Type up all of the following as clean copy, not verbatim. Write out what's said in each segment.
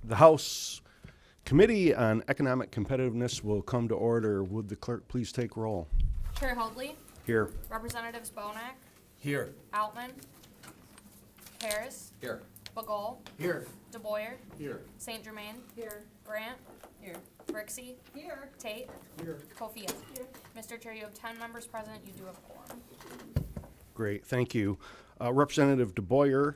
The House Committee on Economic Competitiveness will come to order. Would the clerk please take roll? Chair Hoadley, Here. Representatives Bonak, Here. Outman, Harris, Here. Bagol, Here. DeBoyer, Here. St. Germain, here, Grant, here, Rixey, here, Tate, Here. Kofia. Here. Mr. Chair, you have 10 members present. You do have a quorum. Great, thank you. Representative DeBoyer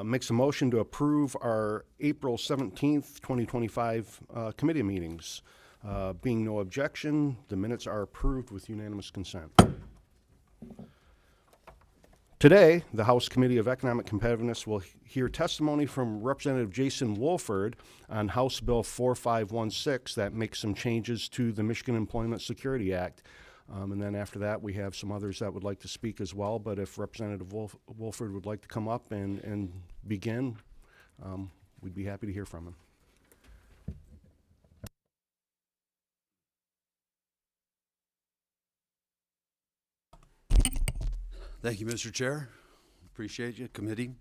makes a motion to approve our April 17th, 2025 committee meetings. Being no objection, the minutes are approved with unanimous consent. Today, the House Committee of Economic Competitiveness will hear testimony from Representative Jason Woolford on House Bill 4516 that makes some changes to the Michigan Employment Security Act. And then after that, we have some others that would like to speak as well. But if Representative Woolford would like to come up and begin, we'd be happy to hear from him. Thank you, Mr. Chair. Appreciate you, committee.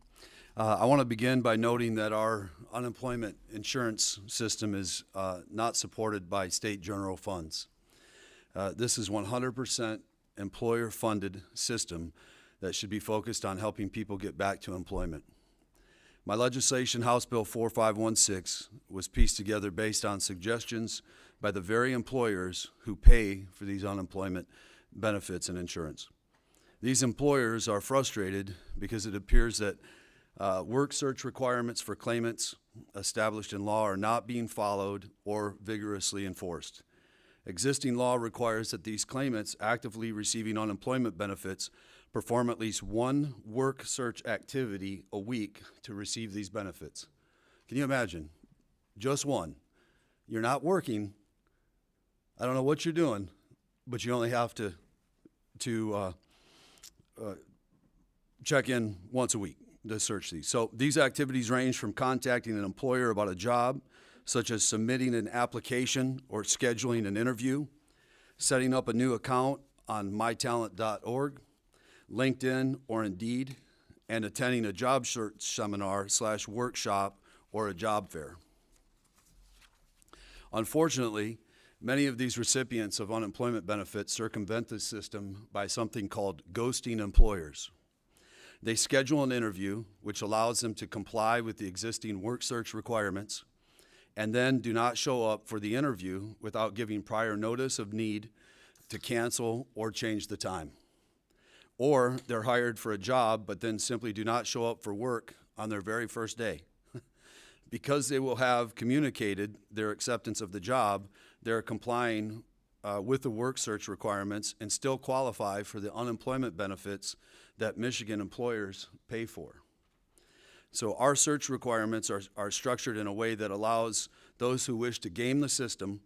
I want to begin by noting that our unemployment insurance system is not supported by state general funds. This is 100% employer-funded system that should be focused on helping people get back to employment. My legislation, House Bill 4516, was pieced together based on suggestions by the very employers who pay for these unemployment benefits and insurance. These employers are frustrated because it appears that work search requirements for claimants established in law are not being followed or vigorously enforced. Existing law requires that these claimants actively receiving unemployment benefits perform at least one work search activity a week to receive these benefits. Can you imagine? Just one. You're not working. I don't know what you're doing, but you only have to check in once a week to search these. So these activities range from contacting an employer about a job, such as submitting an application or scheduling an interview, setting up a new account on mytalent.org, LinkedIn or Indeed, and attending a job search seminar / workshop or a job fair. Unfortunately, many of these recipients of unemployment benefits circumvent the system by something called ghosting employers. They schedule an interview, which allows them to comply with the existing work search requirements, and then do not show up for the interview without giving prior notice of need to cancel or change the time. Or they're hired for a job, but then simply do not show up for work on their very first day. Because they will have communicated their acceptance of the job, they're complying with the work search requirements and still qualify for the unemployment benefits that Michigan employers pay for. So our search requirements are structured in a way that allows those who wish to game the system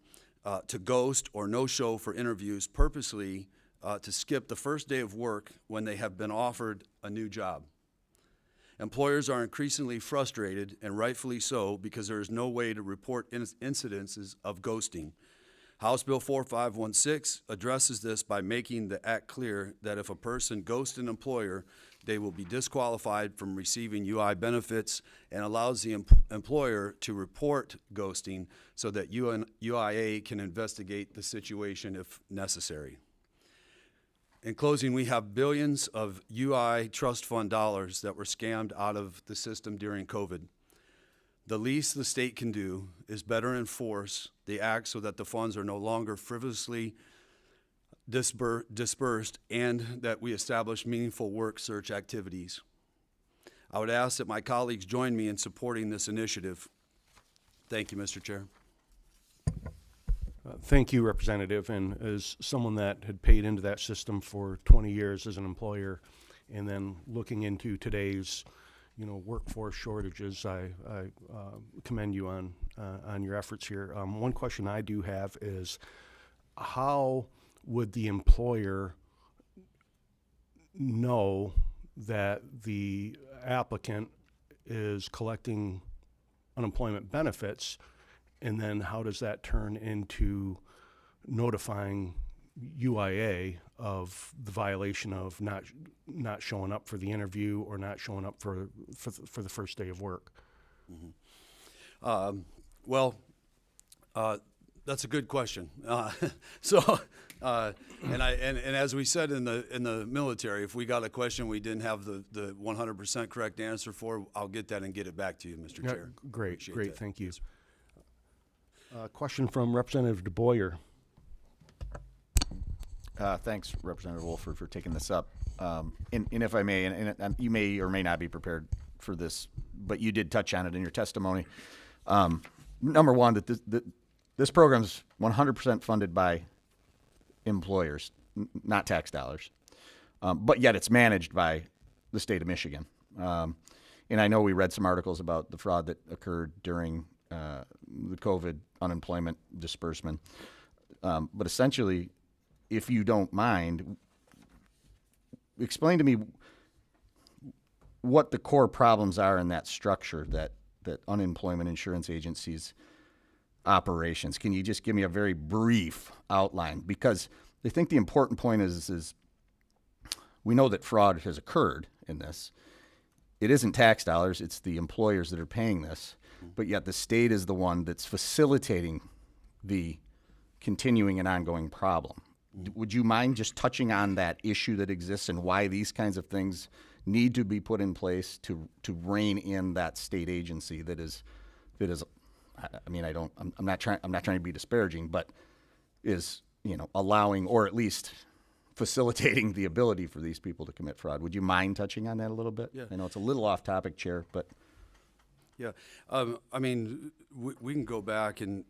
to ghost or no-show for interviews purposely to skip the first day of work when they have been offered a new job. Employers are increasingly frustrated, and rightfully so, because there is no way to report incidences of ghosting. House Bill 4516 addresses this by making the act clear that if a person ghosts an employer, they will be disqualified from receiving UI benefits, and allows the employer to report ghosting so that UIA can investigate the situation if necessary. In closing, we have billions of UI trust fund dollars that were scammed out of the system during COVID. The least the state can do is better enforce the act so that the funds are no longer frivolously dispersed, and that we establish meaningful work search activities. I would ask that my colleagues join me in supporting this initiative. Thank you, Mr. Chair. Thank you, Representative. And as someone that had paid into that system for 20 years as an employer, and then looking into today's, workforce shortages, I commend you on your efforts here. One question I do have is, how would the employer know that the applicant is collecting unemployment benefits, and then how does that turn into notifying UIA of the violation of not showing up for the interview or not showing up for the first day of work? Well, that's a good question. And as we said in the military, if we got a question we didn't have the 100% correct answer for, I'll get that and get it back to you, Mr. Yeah, Chair. great, Appreciate great, that. thank you. Question from Representative DeBoyer. Thanks, Representative Woolford, for taking this up. And if I may, and you may or may not be prepared for this, but you did touch on it in your testimony. Number one, that this program's 100% funded by employers, not tax dollars, but yet it's managed by the state of Michigan. And I know we read some articles about the fraud that occurred during the COVID unemployment disbursement. But essentially, if you don't mind, explain to me what the core problems are in that structure, that unemployment insurance agency's operations. Can you just give me a very brief outline? Because I think the important point is we know that fraud has occurred in this. It isn't tax dollars, it's the employers that are paying this, but yet the state is the one that's facilitating the continuing and ongoing problem. Would you mind just touching on that issue that exists and why these kinds of things need to be put in place to rein in that state agency that is I mean, I'm not trying to be disparaging, but is, allowing or at least facilitating the ability for these people to commit fraud. Would you mind touching on that a little bit? Yeah. I know it's a little off topic, Chair, but. Yeah, I mean, we can go back and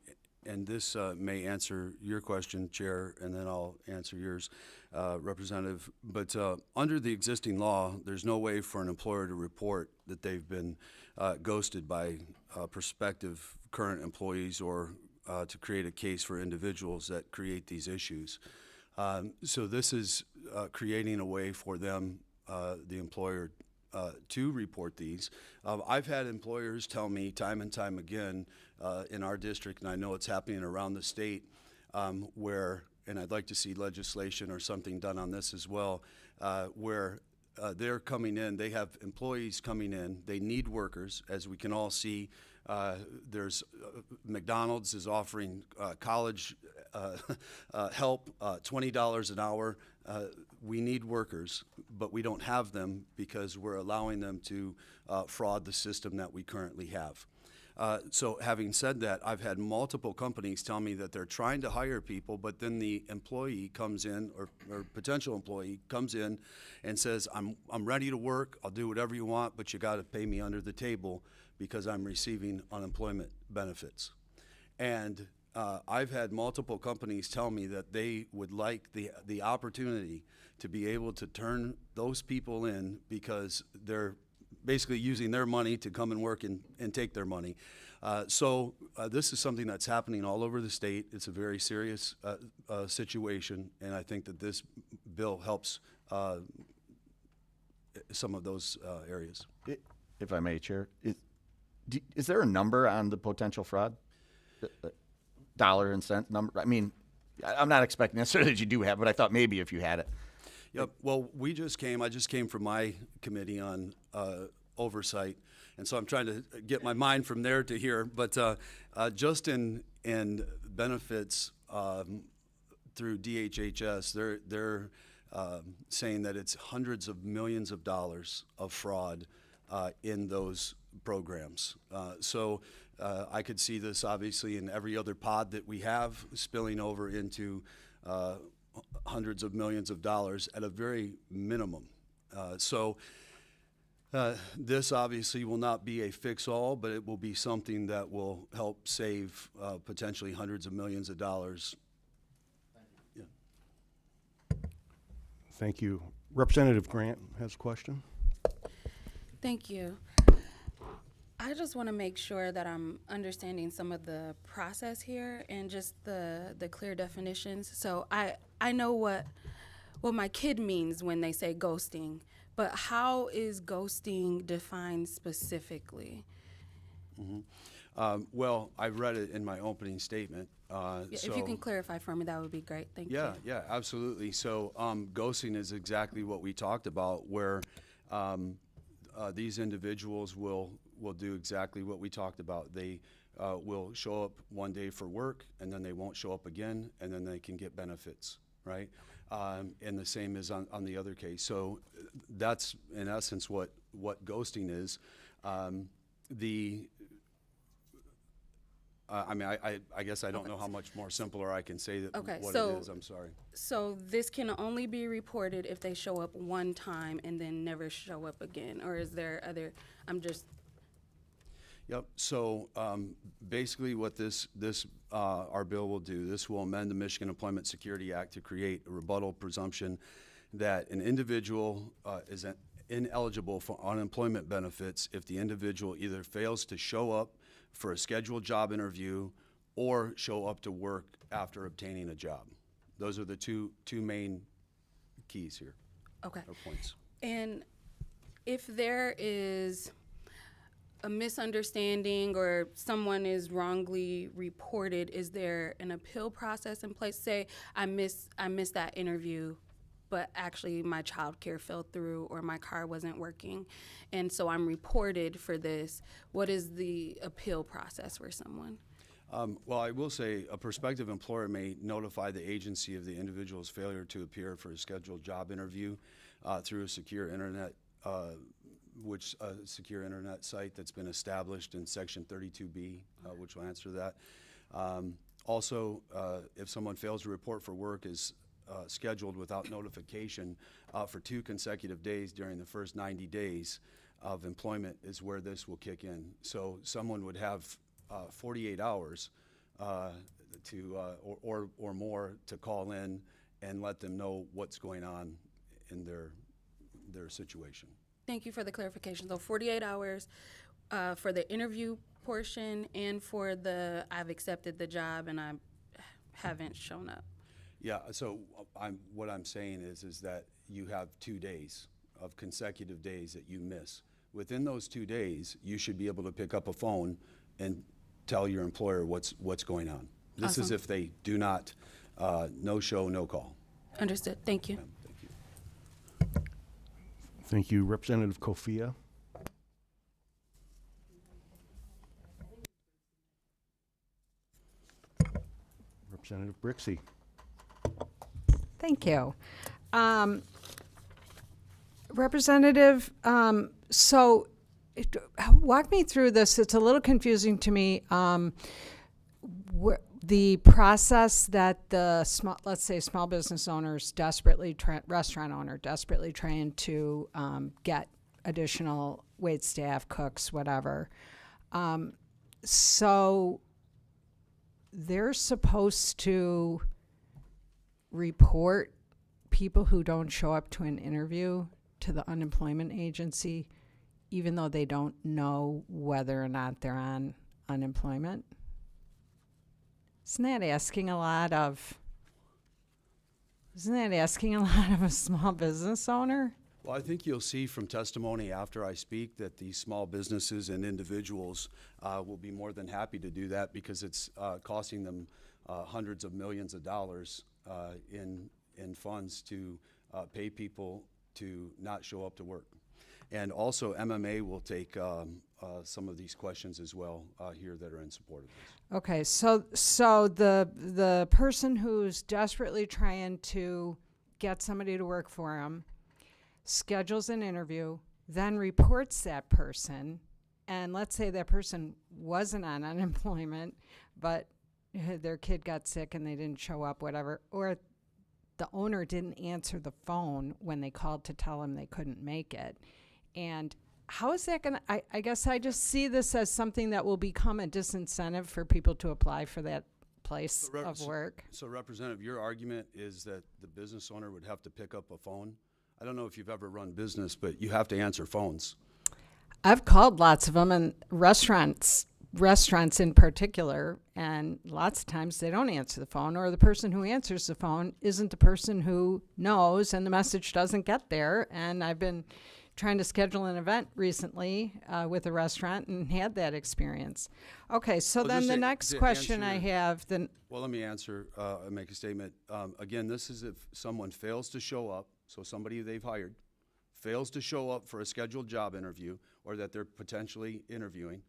this may answer your question, Chair, and then I'll answer yours, Representative. But under the existing law, there's no way for an employer to report that they've been ghosted by prospective current employees or to create a case for individuals that create these issues. So this is creating a way for them, the employer, to report these. I've had employers tell me time and time again in our district, and I know it's happening around the state, where, and I'd like to see legislation or something done on this as well, where they're coming in, they have employees coming in, they need workers, as we can all see. There's McDonald's is offering college help, $20 an hour. We need workers, but we don't have them because we're allowing them to fraud the system that we currently have. So having said that, I've had multiple companies tell me that they're trying to hire people, but then the employee comes in, or potential employee comes in and says, I'm ready to work, I'll do whatever you want, but you gotta pay me under the table because I'm receiving unemployment benefits. And I've had multiple companies tell me that they would like the opportunity to be able to turn those people in because they're basically using their money to come and work and take their money. So this is something that's happening all over the state. It's a very serious situation, and I think that this bill helps some of those areas. If I may, Chair, is there a number on the potential fraud? Dollar and cent number? I mean, I'm not expecting necessarily that you do have, but I thought maybe if you had it. Yep. Well, I just came from my committee on oversight, and so I'm trying to get my mind from there to here. But just in benefits through DHHS, they're saying that it's hundreds of millions of dollars of fraud in those programs. So I could see this obviously in every other pod that we have spilling over into hundreds of millions of dollars at a very minimum. So this obviously will not be a fix-all, but it will be something that will help save potentially hundreds of millions of dollars. Yeah. Thank you. Representative Grant has a question. Thank you. I just want to make sure that I'm understanding some of the process here and just the clear definitions. So I know what my kid means when they say ghosting, but how is ghosting defined specifically? Mm-hmm. Well, I read it in my opening statement. Yeah, if you so- can clarify for me, that would be great. Thank you. Yeah, absolutely. So ghosting is exactly what we talked about, where these individuals will do exactly what we talked about. They will show up one day for work, and then they won't show up again, and then they can get benefits, right? And the same is on the other case. So that's in essence what ghosting is. I mean, I guess I don't know how much more simpler I can say Okay, what so- it is. I'm sorry. So this can only be reported if they show up one time and then never show up again, or is there other? Yep. So basically, what this our bill will do, this will amend the Michigan Employment Security Act to create a rebuttal presumption that an individual is ineligible for unemployment benefits if the individual either fails to show up for a scheduled job interview or show up to work after obtaining a job. Those are the two main keys here, Okay. or points. And if there is a misunderstanding or someone is wrongly reported, is there an appeal process in place? Say I missed that interview, but actually my childcare fell through or my car wasn't working, and so I'm reported for this. What is the appeal process for someone? Well, I will say a prospective employer may notify the agency of the individual's failure to appear for a scheduled job interview through a secure internet secure internet site that's been established in Section 32B, which will answer that. Also, if someone fails to report for work is scheduled without notification for 2 consecutive days during the first 90 days of employment is where this will kick in. So someone would have 48 hours or more to call in and let them know what's going on in their situation. Thank you for the clarification. So 48 hours for the interview portion and for the I've accepted the job and I haven't shown up. Yeah, so what I'm saying is that you have 2 days of consecutive days that you miss. Within those 2 days, you should be able to pick up a phone and tell your employer what's going on. This is Awesome. if they do not, no show, no call. Understood. Thank you. Thank you. Thank you. Representative Kofia. Representative Brixey. Thank you. Representative, walk me through this. It's a little confusing to me. The process that the let's say small business owners restaurant owner desperately trying to get additional wait staff, cooks, whatever. So they're supposed to report people who don't show up to an interview to the unemployment agency, even though they don't know whether or not they're on unemployment. Isn't that asking a lot of a small business owner? Well, I think you'll see from testimony after I speak that these small businesses and individuals will be more than happy to do that because it's costing them hundreds of millions of dollars in funds to pay people to not show up to work. And also MMA will take some of these questions as well here that are in support of this. Okay, so the person who's desperately trying to get somebody to work for them schedules an interview, then reports that person, and let's say that person wasn't on unemployment, but their kid got sick and they didn't show up, whatever, or the owner didn't answer the phone when they called to tell them they couldn't make it. And how is that going to, I guess I just see this as something that will become a disincentive for people to apply for that place of work. So Representative, your argument is that the business owner would have to pick up a phone? I don't know if you've ever run business, but you have to answer phones. I've called lots of them, and restaurants in particular, and lots of times they don't answer the phone, or the person who answers the phone isn't the person who knows, and the message doesn't get there. And I've been trying to schedule an event recently with a restaurant and had that experience. Okay, so I'll then just the say, next to question I answer- have, then Well, let me answer, make a statement. Again, this is if someone fails to show up, so somebody they've hired fails to show up for a scheduled job interview or that they're potentially interviewing,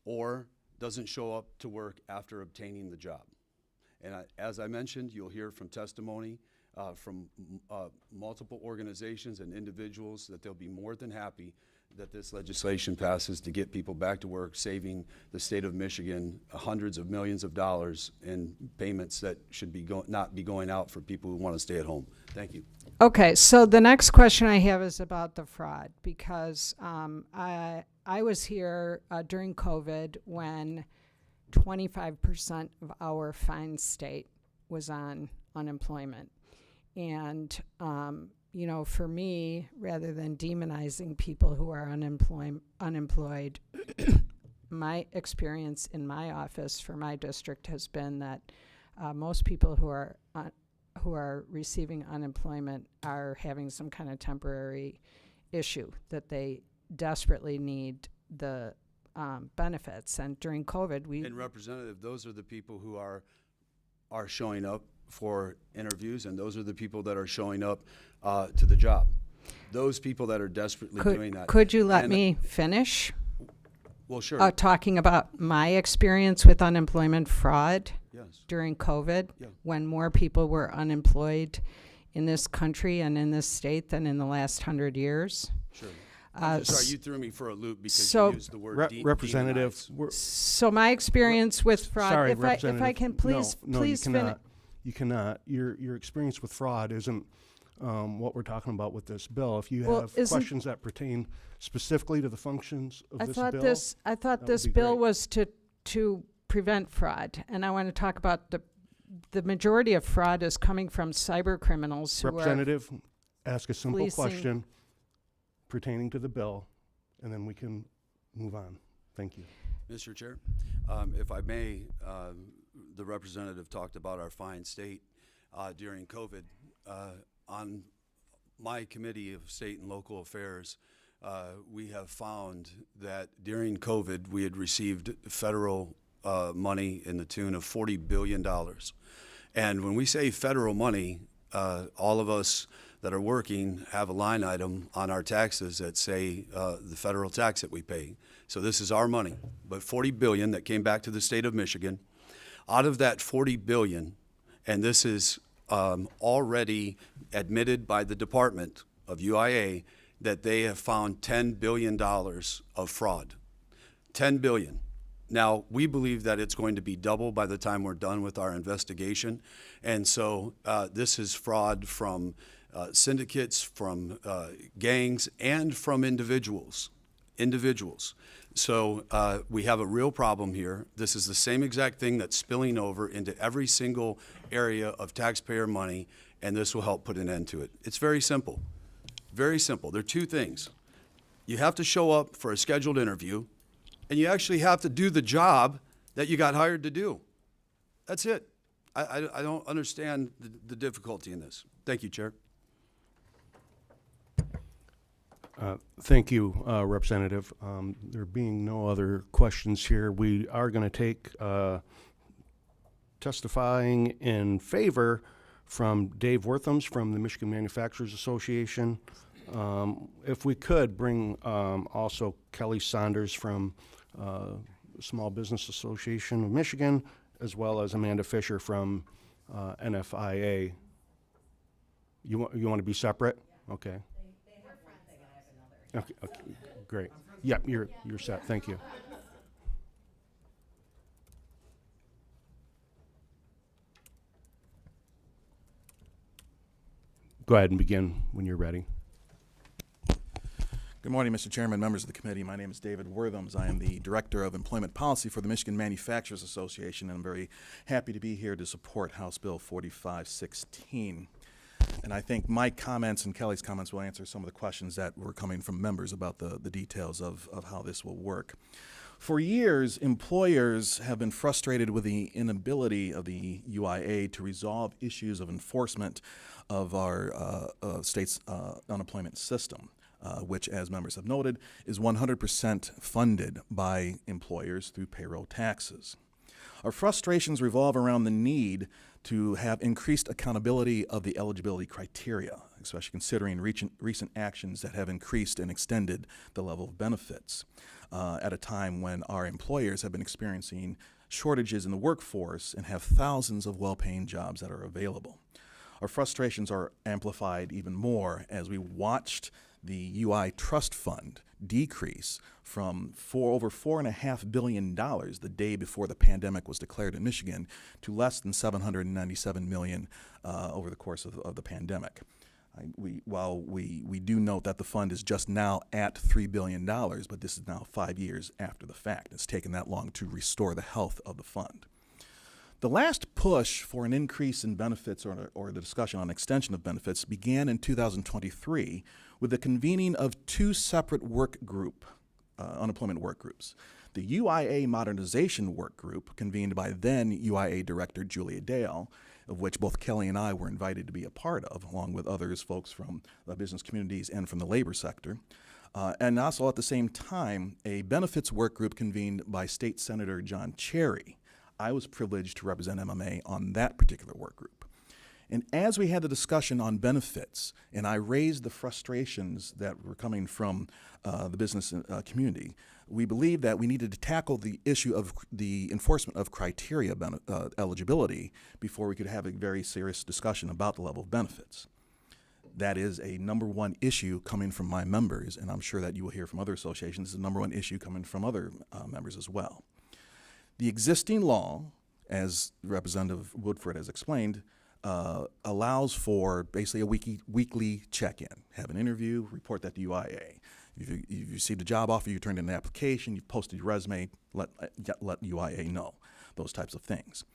or doesn't show up to work after obtaining the job. And as I mentioned, you'll hear from testimony from multiple organizations and individuals that they'll be more than happy that this legislation passes to get people back to work, saving the state of Michigan hundreds of millions of dollars in payments that should be not be going out for people who want to stay at home. Thank you. okay, so the next question I have is about the fraud, because I was here during COVID when 25% of our fine state was on unemployment. And, you know, for me, rather than demonizing people who are unemployed, my experience in my office for my district has been that most people who are receiving unemployment are having some kind of temporary issue that they desperately need the benefits. And during COVID, And Representative, those are the people who are showing up for interviews, and those are the people that are showing up to the job. Those people that are desperately doing that. Could you let And- me finish? Well, sure. Talking about my experience with unemployment fraud Yes. during COVID, Yeah. when more people were unemployed in this country and in this state than in the last 100 years. Sure. I'm Uh, sorry, you threw me for a loop because so- you used the word Representative, demonize. we're- So my experience with fraud, sorry, if I Representative. can please, no, please you finish. cannot. You cannot. Your experience with fraud isn't what we're talking about with this bill. If you Well, have isn't- questions that pertain specifically to the functions of I this thought bill, this that would this be bill great. was to prevent fraud, and I want to talk about the majority of fraud is coming from cyber criminals who are Representative, ask a simple fleecing- question pertaining to the bill, and then we can move on. Thank you. Mr. Chair, if I may, the representative talked about our fine state during COVID. On my committee of state and local affairs, we have found that during COVID, we had received federal money in the tune of $40 billion. And when we say federal money, all of us that are working have a line item on our taxes that say the federal tax that we pay. So this is our money, but $40 billion that came back to the state of Michigan. Out of that $40 billion, and this is already admitted by the Department of UIA, that they have found $10 billion of fraud. $10 billion. Now, we believe that it's going to be double by the time we're done with our investigation. And so this is fraud from syndicates, from gangs, and from individuals. So we have a real problem here. This is the same exact thing that's spilling over into every single area of taxpayer money, and this will help put an end to it. It's very simple. Very simple. There are two things. You have to show up for a scheduled interview, and you actually have to do the job that you got hired to do. That's it. I don't understand the difficulty in this. Thank you, Chair. Thank you, Representative. There being no other questions here, we are going to take testifying in favor from Dave Worthams from the Michigan Manufacturers Association. If we could bring also Kelly Saunders from Small Business Association of Michigan, as well as Amanda Fisher from NFIA. You want to be separate? Okay. Okay, great. Yep, you're set. Thank you. Go ahead and begin when you're ready. Good morning, Mr. Chairman, members of the committee. My name is David Worthams. I am the Director of Employment Policy for the Michigan Manufacturers Association, and I'm very happy to be here to support House Bill 4516. And I think my comments and Kelly's comments will answer some of the questions that were coming from members about the details of how this will work. For years, employers have been frustrated with the inability of the UIA to resolve issues of enforcement of our state's unemployment system. which, as members have noted, is 100% funded by employers through payroll taxes. Our frustrations revolve around the need to have increased accountability of the eligibility criteria, especially considering recent actions that have increased and extended the level of benefits at a time when our employers have been experiencing shortages in the workforce and have thousands of well-paying jobs that are available. Our frustrations are amplified even more as we watched the UI Trust Fund decrease from over $4.5 billion the day before the pandemic was declared in Michigan to less than $797 million over the course of the pandemic. While we do note that the fund is just now at $3 billion, but this is now 5 years after the fact. It's taken that long to restore the health of the fund. The last push for an increase in benefits or the discussion on extension of benefits began in 2023 with the convening of two separate unemployment work groups. The UIA Modernization Work Group, convened by then UIA Director Julia Dale, of which both Kelly and I were invited to be a part of, along with others, folks from the business communities and from the labor sector. And also at the same time, a benefits work group convened by State Senator John Cherry. I was privileged to represent MMA on that particular work group. And as we had the discussion on benefits, and I raised the frustrations that were coming from the business community, we believed that we needed to tackle the issue of the enforcement of criteria eligibility before we could have a very serious discussion about the level of benefits. That is a number one issue coming from my members, and I'm sure that you will hear from other associations. It's a number one issue coming from other members as well. The existing law, as Representative Woolford has explained, allows for basically a weekly check-in. Have an interview, report that to UIA. If you've received a job offer, you turned in an application, you've posted your resume, let UIA know, those types of things.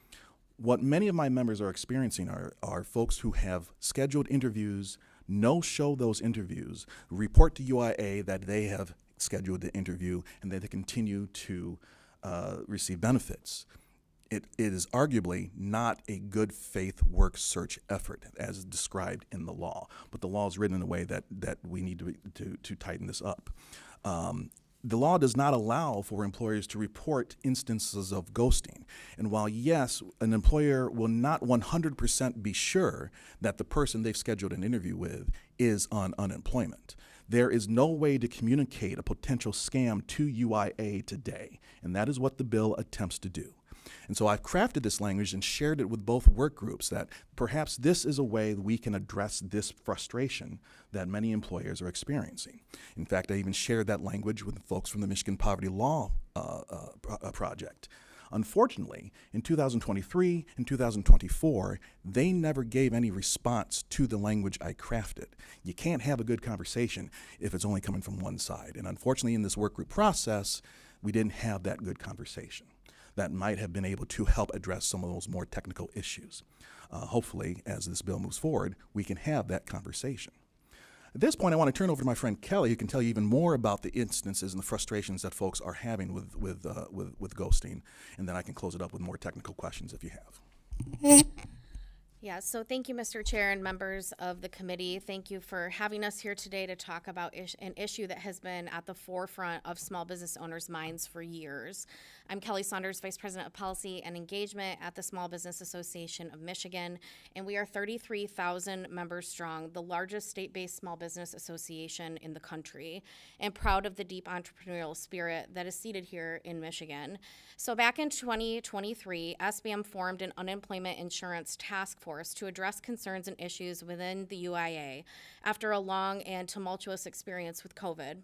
What many of my members are experiencing are folks who have scheduled interviews, no-show those interviews, report to UIA that they have scheduled the interview, and that they continue to receive benefits. It is arguably not a good faith work search effort as described in the law, but the law is written in a way that we need to tighten this up. The law does not allow for employers to report instances of ghosting. And while, yes, an employer will not 100% be sure that the person they've scheduled an interview with is on unemployment, there is no way to communicate a potential scam to UIA today, and that is what the bill attempts to do. And so I've crafted this language and shared it with both work groups that perhaps this is a way that we can address this frustration that many employers are experiencing. In fact, I even shared that language with folks from the Michigan Poverty Law Project. Unfortunately, in 2023 and 2024, they never gave any response to the language I crafted. You can't have a good conversation if it's only coming from one side. And unfortunately, in this workgroup process, we didn't have that good conversation that might have been able to help address some of those more technical issues. Hopefully, as this bill moves forward, we can have that conversation. At this point, I want to turn over to my friend Kelly, who can tell you even more about the instances and the frustrations that folks are having with ghosting, and then I can close it up with more technical questions if you have. Yeah, so thank you, Mr. Chair and members of the committee. Thank you for having us here today to talk about an issue that has been at the forefront of small business owners' minds for years. I'm Kelly Saunders, Vice President of Policy and Engagement at the Small Business Association of Michigan, and we are 33,000 members strong, the largest state-based small business association in the country, and proud of the deep entrepreneurial spirit that is seated here in Michigan. So back in 2023, SBM formed an unemployment insurance task force to address concerns and issues within the UIA after a long and tumultuous experience with COVID.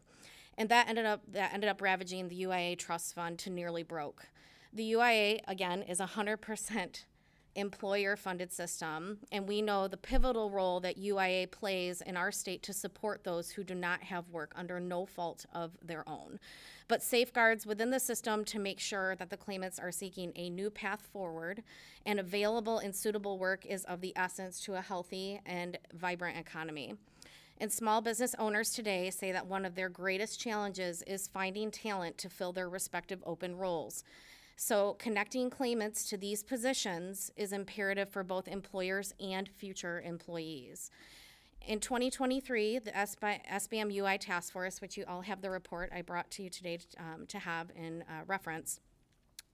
And that ended up ravaging the UIA Trust Fund to nearly broke. The UIA, again, is 100% employer-funded system, and we know the pivotal role that UIA plays in our state to support those who do not have work under no fault of their own. But safeguards within the system to make sure that the claimants are seeking a new path forward and available and suitable work is of the essence to a healthy and vibrant economy. And small business owners today say that one of their greatest challenges is finding talent to fill their respective open roles. So connecting claimants to these positions is imperative for both employers and future employees. In 2023, the SBM UI Task Force, which you all have the report I brought to you today to have in reference,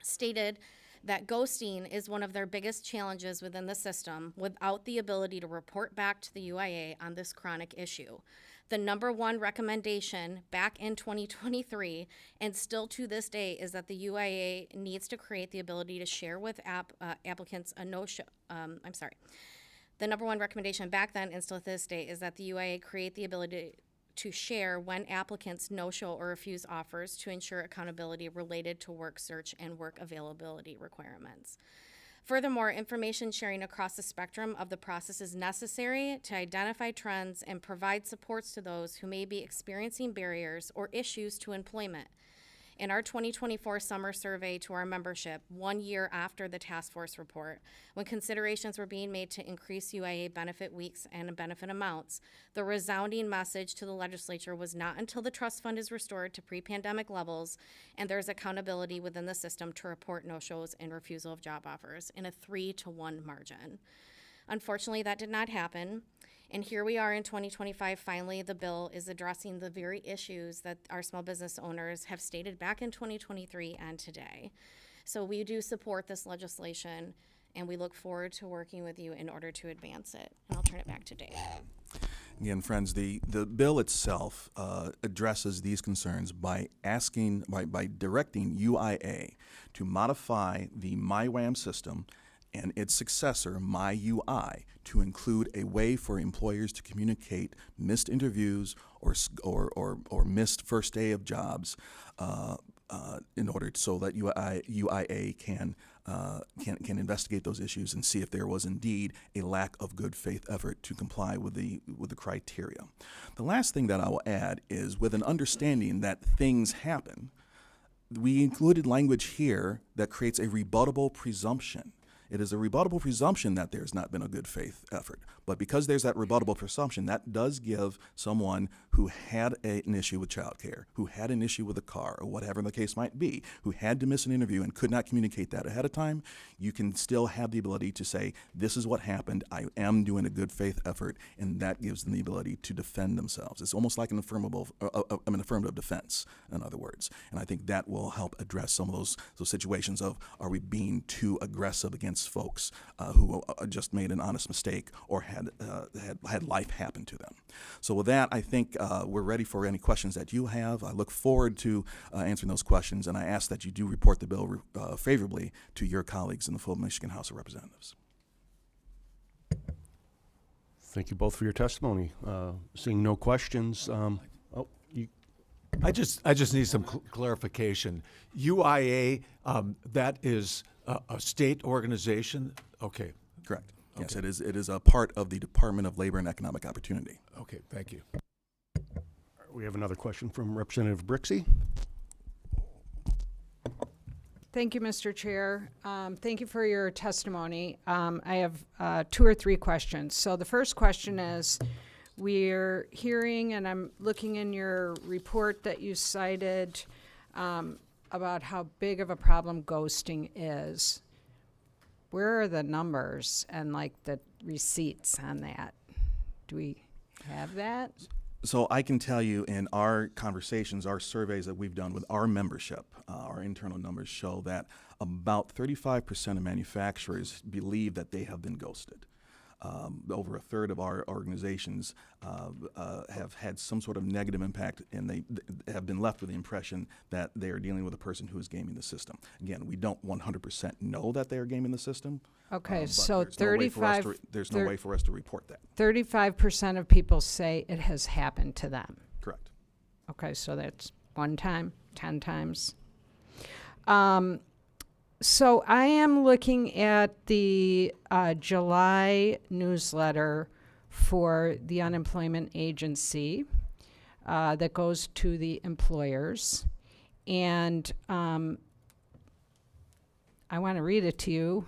stated that ghosting is one of their biggest challenges within the system without the ability to report back to the UIA on this chronic issue. The number one recommendation back in 2023 and still to this day is that the UIA needs to create the ability to share with applicants a no-show. The number one recommendation back then and still to this day is that the UIA create the ability to share when applicants no-show or refuse offers to ensure accountability related to work search and work availability requirements. Furthermore, information sharing across the spectrum of the process is necessary to identify trends and provide supports to those who may be experiencing barriers or issues to employment. In our 2024 summer survey to our membership, 1 year after the task force report, when considerations were being made to increase UIA benefit weeks and benefit amounts, the resounding message to the legislature was not until the trust fund is restored to pre-pandemic levels and there's accountability within the system to report no-shows and refusal of job offers in a 3-to-1 margin. Unfortunately, that did not happen. And here we are in 2025, finally, the bill is addressing the very issues that our small business owners have stated back in 2023 and today. So we do support this legislation, and we look forward to working with you in order to advance it. And I'll turn it back to Dave. Again, friends, the bill itself addresses these concerns by directing UIA to modify the MyWAM system and its successor, MyUI, to include a way for employers to communicate missed interviews or missed first day of jobs in order so that UIA can investigate those issues and see if there was indeed a lack of good faith effort to comply with the criteria. The last thing that I will add is, with an understanding that things happen, we included language here that creates a rebuttable presumption. It is a rebuttable presumption that there's not been a good faith effort. But because there's that rebuttable presumption, that does give someone who had an issue with childcare, who had an issue with a car, or whatever the case might be, who had to miss an interview and could not communicate that ahead of time, you can still have the ability to say, this is what happened, I am doing a good faith effort, and that gives them the ability to defend themselves. It's almost like an affirmative defense, in other words. And I think that will help address some of those situations of, are we being too aggressive against folks who just made an honest mistake or had life happen to them. So with that, I think we're ready for any questions that you have. I look forward to answering those questions, and I ask that you do report the bill favorably to your colleagues in the full Michigan House of Representatives. Thank you both for your testimony. Seeing no questions, I just need some clarification. UIA, that is a state organization? Okay. Correct. Yes, Okay. it is a part of the Department of Labor and Economic Opportunity. Okay, thank you. we have another question from Representative Brixey. Thank you, Mr. Chair. Thank you for your testimony. I have 2 or 3 questions. So the first question is, we're hearing, and I'm looking in your report that you cited about how big of a problem ghosting is. Where are the numbers and like the receipts on that? Do we have that? So I can tell you, in our conversations, our surveys that we've done with our membership, our internal numbers show that about 35% of manufacturers believe that they have been ghosted. Over a third of our organizations have had some sort of negative impact, and they have been left with the impression that they are dealing with a person who is gaming the system. Again, we don't 100% know that they are gaming the system. Okay, but so there's no way for us to report that. 35% of people say it has happened to them. Correct. Okay, so that's 1 time, 10 times. So I am looking at the July newsletter for the unemployment agency that goes to the employers. And I want to read it to you.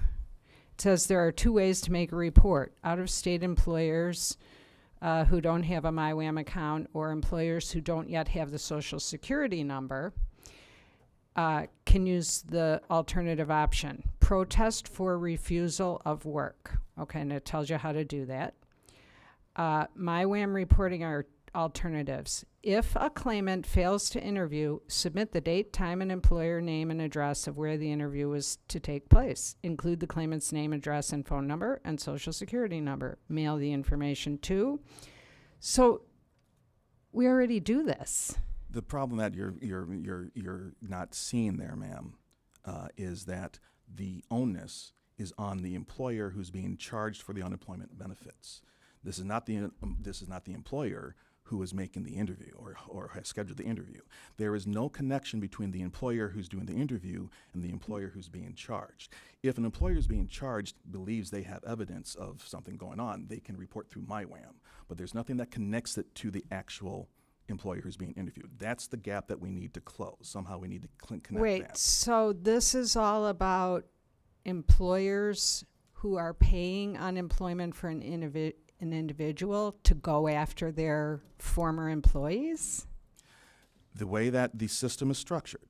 It says there are 2 ways to make a report. Out-of-state employers who don't have a MyWAM account, or employers who don't yet have the Social Security number, can use the alternative option, protest for refusal of work. Okay, and it tells you how to do that. MyWAM reporting alternatives. If a claimant fails to interview, submit the date, time, and employer name and address of where the interview was to take place. Include the claimant's name, address, and phone number and social security number. Mail the information to. So we already do this. The problem that you're not seeing there, ma'am, is that the onus is on the employer who's being charged for the unemployment benefits. This is not the employer who is making the interview or has scheduled the interview. There is no connection between the employer who's doing the interview and the employer who's being charged. If an employer who's being charged believes they have evidence of something going on, they can report through MyWAM. But there's nothing that connects it to the actual employer who's being interviewed. That's the gap that we need to close. Somehow we need to connect Wait, that. so this is all about employers who are paying unemployment for an individual to go after their former employees? The way that the system is structured,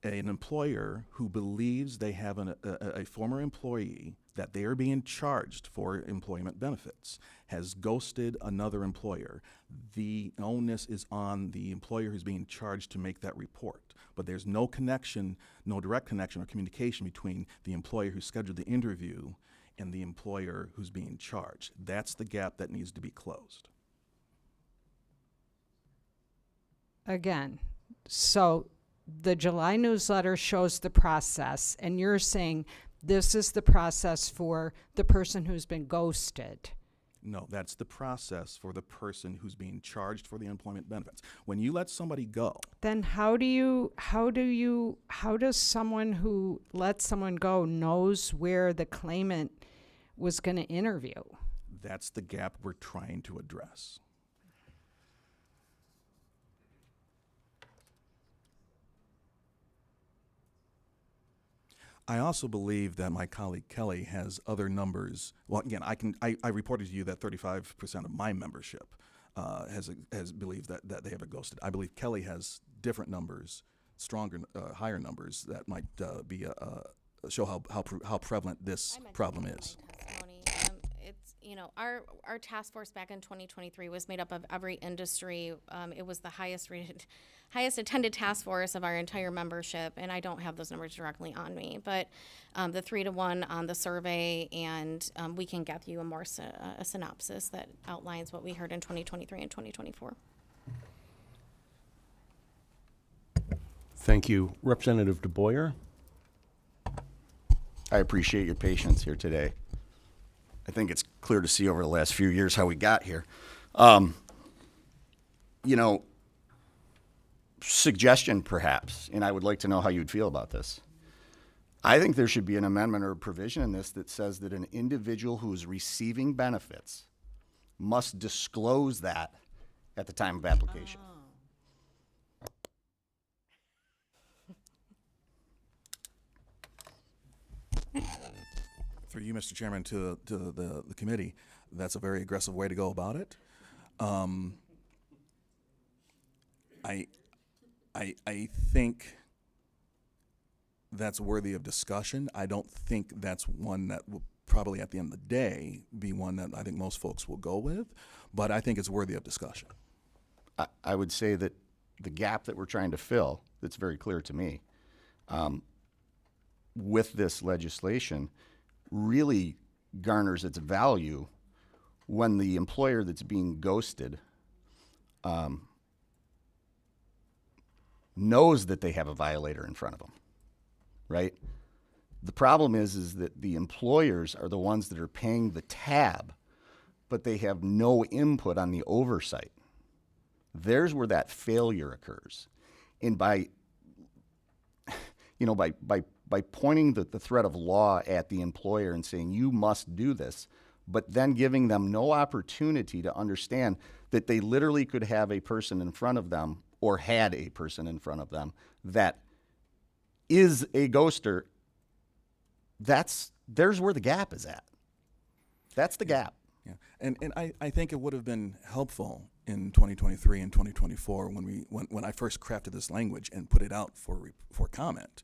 an employer who believes they have a former employee that they are being charged for employment benefits has ghosted another employer. The onus is on the employer who's being charged to make that report. But there's no connection, no direct connection or communication between the employer who scheduled the interview and the employer who's being charged. That's the gap that needs to be closed. Again, so the July newsletter shows the process, and you're saying this is the process for the person who's been ghosted. No, that's the process for the person who's being charged for the employment benefits. When you let somebody go, Then how does someone who lets someone go knows where the claimant was going to interview? that's the gap we're trying to address. I also believe that my colleague Kelly has other numbers. Well, again, I reported to you that 35% of my membership has believed that they have it ghosted. I believe Kelly has different numbers, stronger, higher numbers that might show how prevalent this problem is. It's our task force back in 2023 was made up of every industry. It was the highest attended task force of our entire membership, and I don't have those numbers directly on me, but the 3-to-1 on the survey, and we can get you a synopsis that outlines what we heard in 2023 and 2024. Thank you. Representative DeBoyer? I appreciate your patience here today. I think it's clear to see over the last few years how we got here. Suggestion perhaps, and I would like to know how you'd feel about this. I think there should be an amendment or a provision in this that says that an individual who is receiving benefits must disclose that at the time of application. For you, Mr. Chairman, to the committee, that's a very aggressive way to go about it. I think that's worthy of discussion. I don't think that's one that will probably at the end of the day be one that I think most folks will go with, but I think it's worthy of discussion. I would say that the gap that we're trying to fill, that's very clear to me, with this legislation really garners its value when the employer that's being ghosted knows that they have a violator in front of them, right? The problem is that the employers are the ones that are paying the tab, but they have no input on the oversight. There's where that failure occurs. And by pointing the threat of law at the employer and saying, you must do this, but then giving them no opportunity to understand that they literally could have a person in front of them or had a person in front of them that is a ghoster, there's where the gap is at. That's the gap. Yeah, and I think it would have been helpful in 2023 and 2024 when I first crafted this language and put it out for comment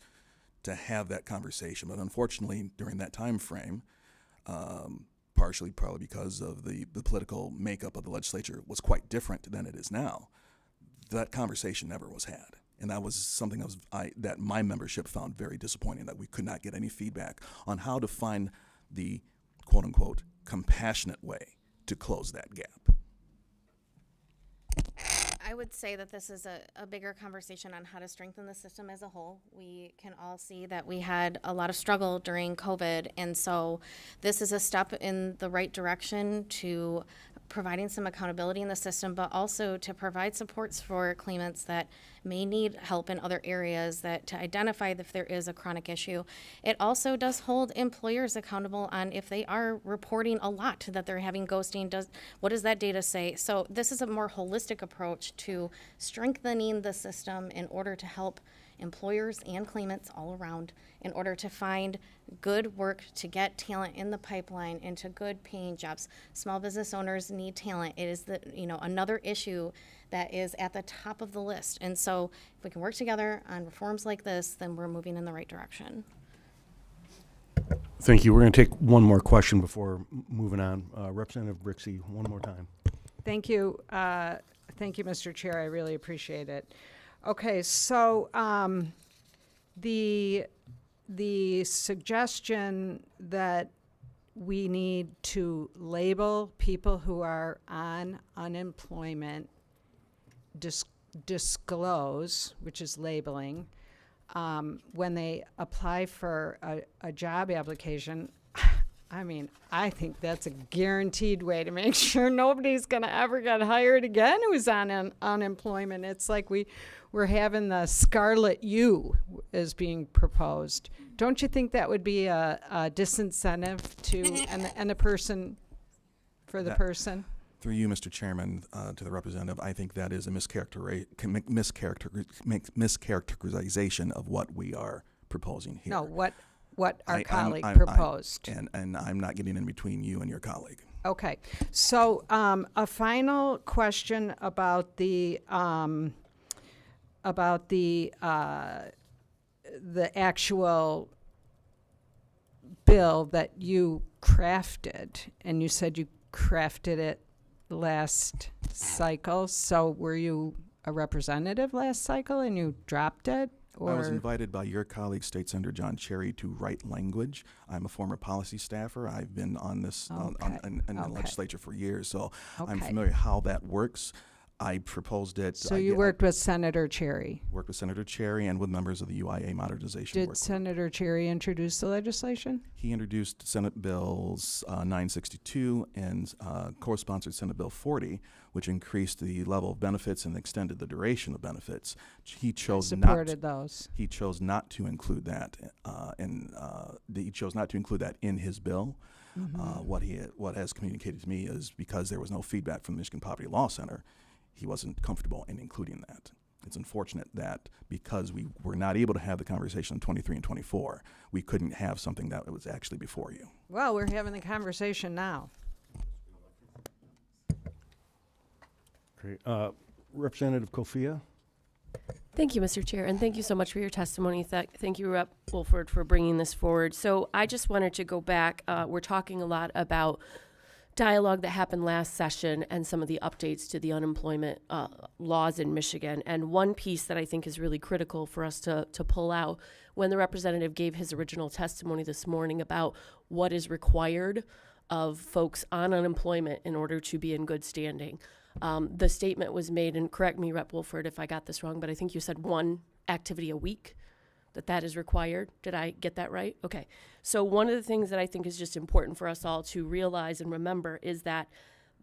to have that conversation. But unfortunately, during that time frame, part partially probably because of the political makeup of the legislature was quite different than it is now. That conversation never was had. And that was something that my membership found very disappointing, that we could not get any feedback on how to find the quote-unquote compassionate way to close that gap. I would say that this is a bigger conversation on how to strengthen the system as a whole. We can all see that we had a lot of struggle during COVID, and so this is a step in the right direction to providing some accountability in the system, but also to provide supports for claimants that may need help in other areas, that to identify if there is a chronic issue. It also does hold employers accountable on if they are reporting a lot that they're having ghosting. What does that data say? So this is a more holistic approach to strengthening the system in order to help employers and claimants all around in order to find good work, to get talent in the pipeline into good paying jobs. Small business owners need talent. It is another issue that is at the top of the list. And so if we can work together on reforms like this, then we're moving in the right direction. Thank you. We're going to take one more question before moving on. Representative Brixey, one more time. Thank you. Thank you, Mr. Chair. I really appreciate it. Okay, so the suggestion that we need to label people who are on unemployment, disclose, which is labeling, when they apply for a job application. I mean, I think that's a guaranteed way to make sure nobody's going to ever get hired again who's on unemployment. It's like we're having the Scarlet U is being proposed. Don't you think that would be a disincentive to and the person for the person? Through you, Mr. Chairman, to the representative, I think that is a mischaracterization of what we are proposing here. No, what our colleague proposed. And I'm not getting in between you and your colleague. Okay, so a final question about the actual bill that you crafted, and you said you crafted it last cycle. So were you a representative last cycle and you dropped it? I was invited by your colleague, State Senator John Cherry, to write language. I'm a former policy staffer. I've been on this in the legislature for years, so I'm familiar how that works. I proposed it. So you worked with Senator Cherry? Worked with Senator Cherry and with members of the UIA Modernization Did Work Senator Cherry introduce the legislation? He introduced Senate Bills 962 and co-sponsored Senate Bill 40, which increased the level of benefits and extended the duration of benefits. He chose those. He chose not to include that he chose not to include that in his bill. Mm-hmm. What has communicated to me is because there was no feedback from the Michigan Poverty Law Center, he wasn't comfortable in including that. It's unfortunate that because we were not able to have the conversation in 23 and 24, we couldn't have something that was actually before you. Well, we're having the conversation now. Great. Representative Kofia? Thank you, Mr. Chair, and thank you so much for your testimony. Thank you, Rep. Woolford, for bringing this forward. So I just wanted to go back. We're talking a lot about dialogue that happened last session and some of the updates to the unemployment laws in Michigan. And one piece that I think is really critical for us to pull out, when the representative gave his original testimony this morning about what is required of folks on unemployment in order to be in good standing. The statement was made, and correct me, Rep. Woolford, if I got this wrong, but I think you said 1 activity a week, that is required. Did I get that right? Okay. So one of the things that I think is just important for us all to realize and remember is that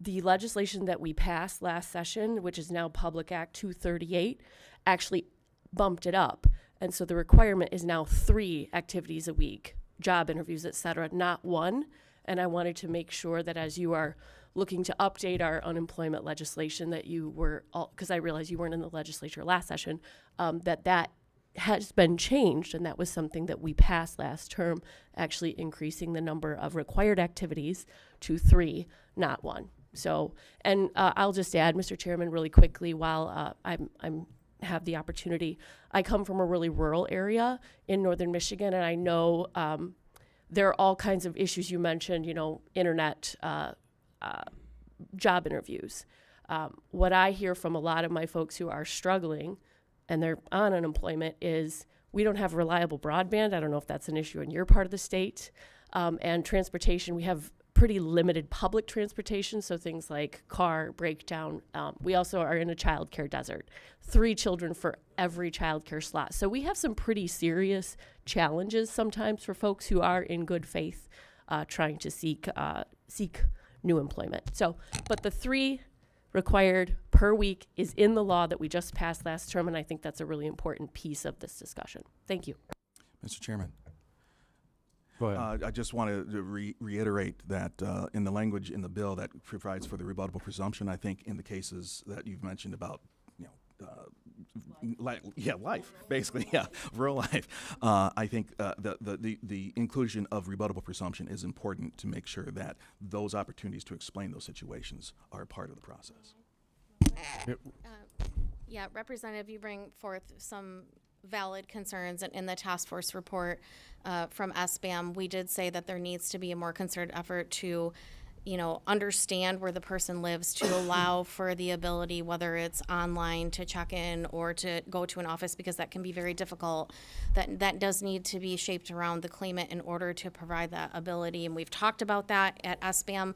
the legislation that we passed last session, which is now Public Act 238, actually bumped it up. And so the requirement is now 3 activities a week, job interviews, et cetera, not 1. And I wanted to make sure that as you are looking to update our unemployment legislation, that you were, because I realize you weren't in the legislature last session, that has been changed, and that was something that we passed last term, actually increasing the number of required activities to 3, not 1. So, and I'll just add, Mr. Chairman, really quickly, while I'm have the opportunity, I come from a really rural area in northern Michigan, and I know there are all kinds of issues you mentioned, internet, job interviews. What I hear from a lot of my folks who are struggling and they're on unemployment is we don't have reliable broadband. I don't know if that's an issue in your part of the state. And transportation, we have pretty limited public transportation, so things like car breakdown. We also are in a childcare desert, 3 children for every childcare slot. So we have some pretty serious challenges sometimes for folks who are in good faith trying to seek new employment. So, but the 3 required per week is in the law that we just passed last term, and I think that's a really important piece of this discussion. Thank you. Mr. Chairman. Go ahead. I just want to reiterate that in the language in the bill that provides for the rebuttable presumption, I think in the cases that you've mentioned about, life, basically, real life. I think the inclusion of rebuttable presumption is important to make sure that those opportunities to explain those situations are a part of the process. Yeah, Representative, you bring forth some valid concerns. And in the task force report from SBAM, we did say that there needs to be a more concerted effort to understand where the person lives, to allow for the ability, whether it's online to check in or to go to an office, because that can be very difficult. That does need to be shaped around the claimant in order to provide that ability. And we've talked about that at SBAM.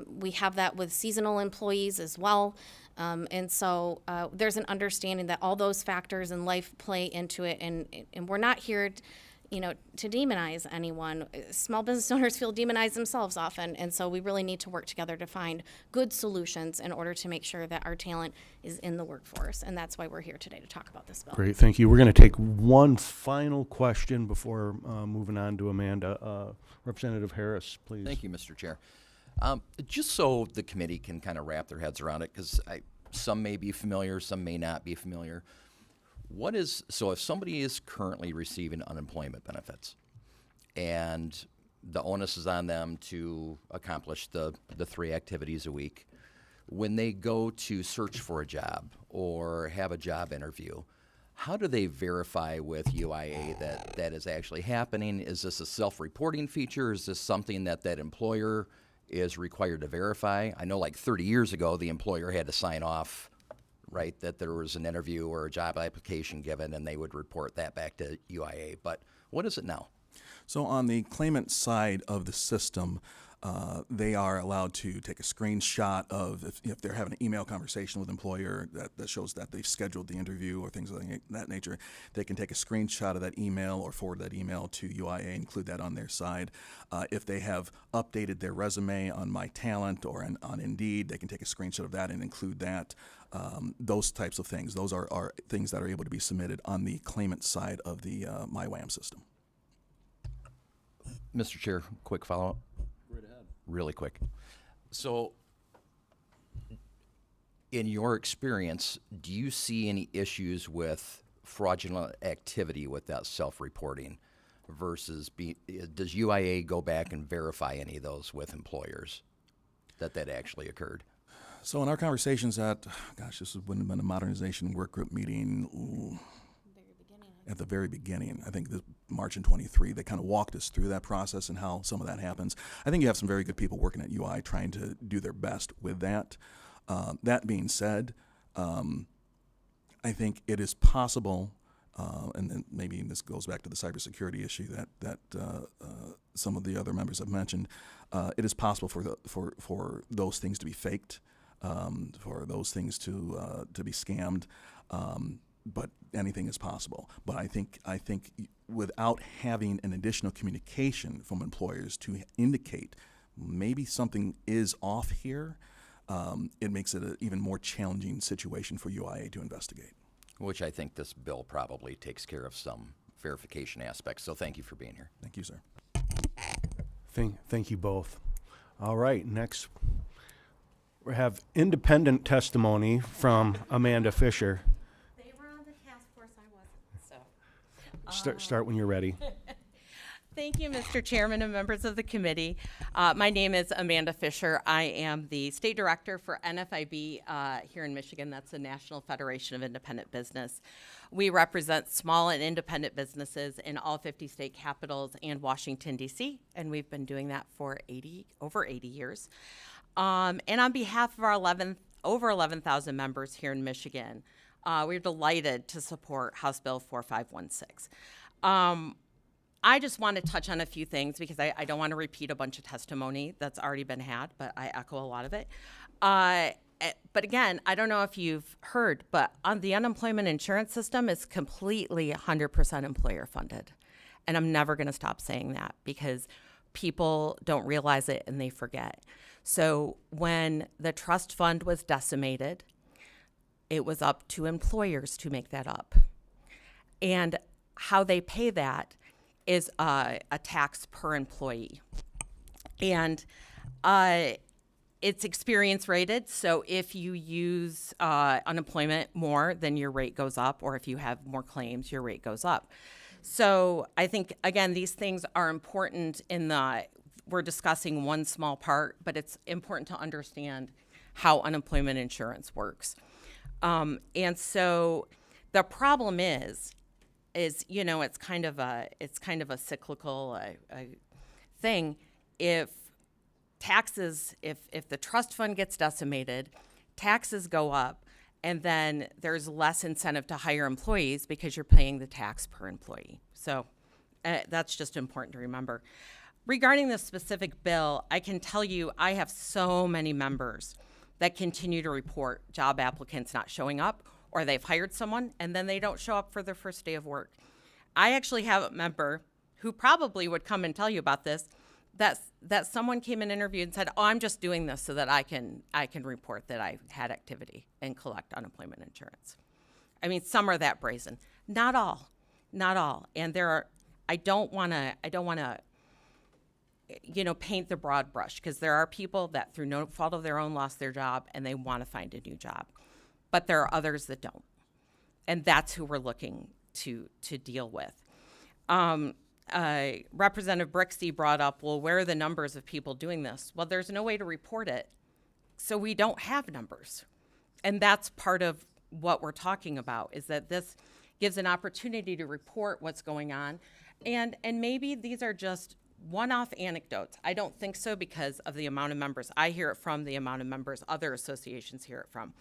We have that with seasonal employees as well. And so there's an understanding that all those factors in life play into it. And we're not here to demonize anyone. Small business owners feel demonized themselves often, and so we really need to work together to find good solutions in order to make sure that our talent is in the workforce, and that's why we're here today to talk about this bill. Great, thank you. We're going to take one final question before moving on to Amanda. Representative Harris, please. Thank you, Mr. Chair. Just so the committee can kind of wrap their heads around it, because some may be familiar, some may not be familiar. So if somebody is currently receiving unemployment benefits and the onus is on them to accomplish the 3 activities a week, when they go to search for a job or have a job interview, how do they verify with UIA that is actually happening? Is this a self-reporting feature? Is this something that employer is required to verify? I know like 30 years ago, the employer had to sign off, right, that there was an interview or a job application given, and they would report that back to UIA. But what is it now? So on the claimant side of the system, they are allowed to take a screenshot of if they're having an email conversation with an employer that shows that they've scheduled the interview or things like that nature. They can take a screenshot of that email or forward that email to UIA and include that on their side. If they have updated their resume on My Talent or on Indeed, they can take a screenshot of that and include that. Those types of things. Those are things that are able to be submitted on the claimant side of the MyWAM system. Mr. Chair, quick follow-up. Right ahead. Really quick. So, in your experience, do you see any issues with fraudulent activity with that self-reporting versus does UIA go back and verify any of those with employers that actually occurred? So in our conversations this would have been a modernization work group meeting at the very beginning. I think March in 23, they kind of walked us through that process and how some of that happens. I think you have some very good people working at UI trying to do their best with that. That being said, I think it is possible, and then maybe this goes back to the cybersecurity issue that some of the other members have mentioned. It is possible for those things to be faked. For those things to be scammed, but anything is possible. But I think without having an additional communication from employers to indicate maybe something is off here, it makes it an even more challenging situation for UIA to investigate. Which I think this bill probably takes care of some verification aspects. So thank you for being here. Thank you, sir. Thank you both. All right, next. We have independent testimony from Amanda Fisher. They were on the task force, I wasn't, so. Start when you're ready. Thank you, Mr. Chairman and members of the committee. My name is Amanda Fisher. I am the state director for NFIB here in Michigan. That's the National Federation of Independent Business. We represent small and independent businesses in all 50 state capitals and Washington, D.C., and we've been doing that for over 80 years. And on behalf of our over 11,000 members here in Michigan, we're delighted to support House Bill 4516. I just want to touch on a few things because I don't want to repeat a bunch of testimony that's already been had, but I echo a lot of it. But again, I don't know if you've heard, but on the unemployment insurance system is completely 100% employer funded. And I'm never going to stop saying that because people don't realize it and they forget. So when the trust fund was decimated, it was up to employers to make that up. And how they pay that is a tax per employee. And it's experience rated, so if you use unemployment more, then your rate goes up, or if you have more claims, your rate goes up. So I think, again, these things are important we're discussing one small part, but it's important to understand how unemployment insurance works. And so the problem is it's kind of a cyclical thing. If the trust fund gets decimated, taxes go up, and then there's less incentive to hire employees because you're paying the tax per employee. So that's just important to remember. Regarding this specific bill, I can tell you I have so many members that continue to report job applicants not showing up, or they've hired someone and then they don't show up for their first day of work. I actually have a member who probably would come and tell you about this, that someone came and interviewed and said, "Oh, I'm just doing this so that I can report that I had activity and collect unemployment insurance." I mean, some are that brazen. Not all. And I don't want to paint the broad brush, because there are people that through no fault of their own lost their job and they want to find a new job. But there are others that don't. And that's who we're looking to deal with. Representative Brixey brought up, well, where are the numbers of people doing this? Well, there's no way to report it, so we don't have numbers. And that's part of what we're talking about, is that this gives an opportunity to report what's going on. And maybe these are just one-off anecdotes. I don't think so, because of the amount of members I hear it from, the amount of members other associations hear it from.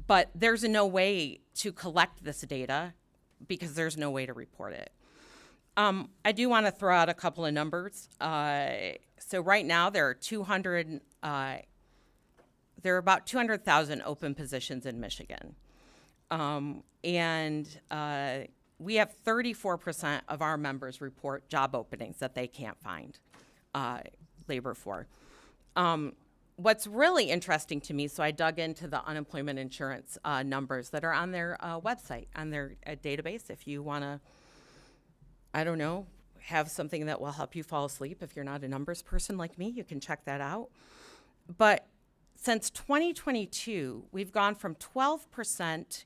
But there's no way to collect this data because there's no way to report it. I do want to throw out a couple of numbers. So right now there are about 200,000 open positions in Michigan. And we have 34% of our members report job openings that they can't find labor for. What's really interesting to me, so I dug into the unemployment insurance numbers that are on their website, on their database. If you want to, I don't know, have something that will help you fall asleep, if you're not a numbers person like me, you can check that out. But since 2022, we've gone from 12%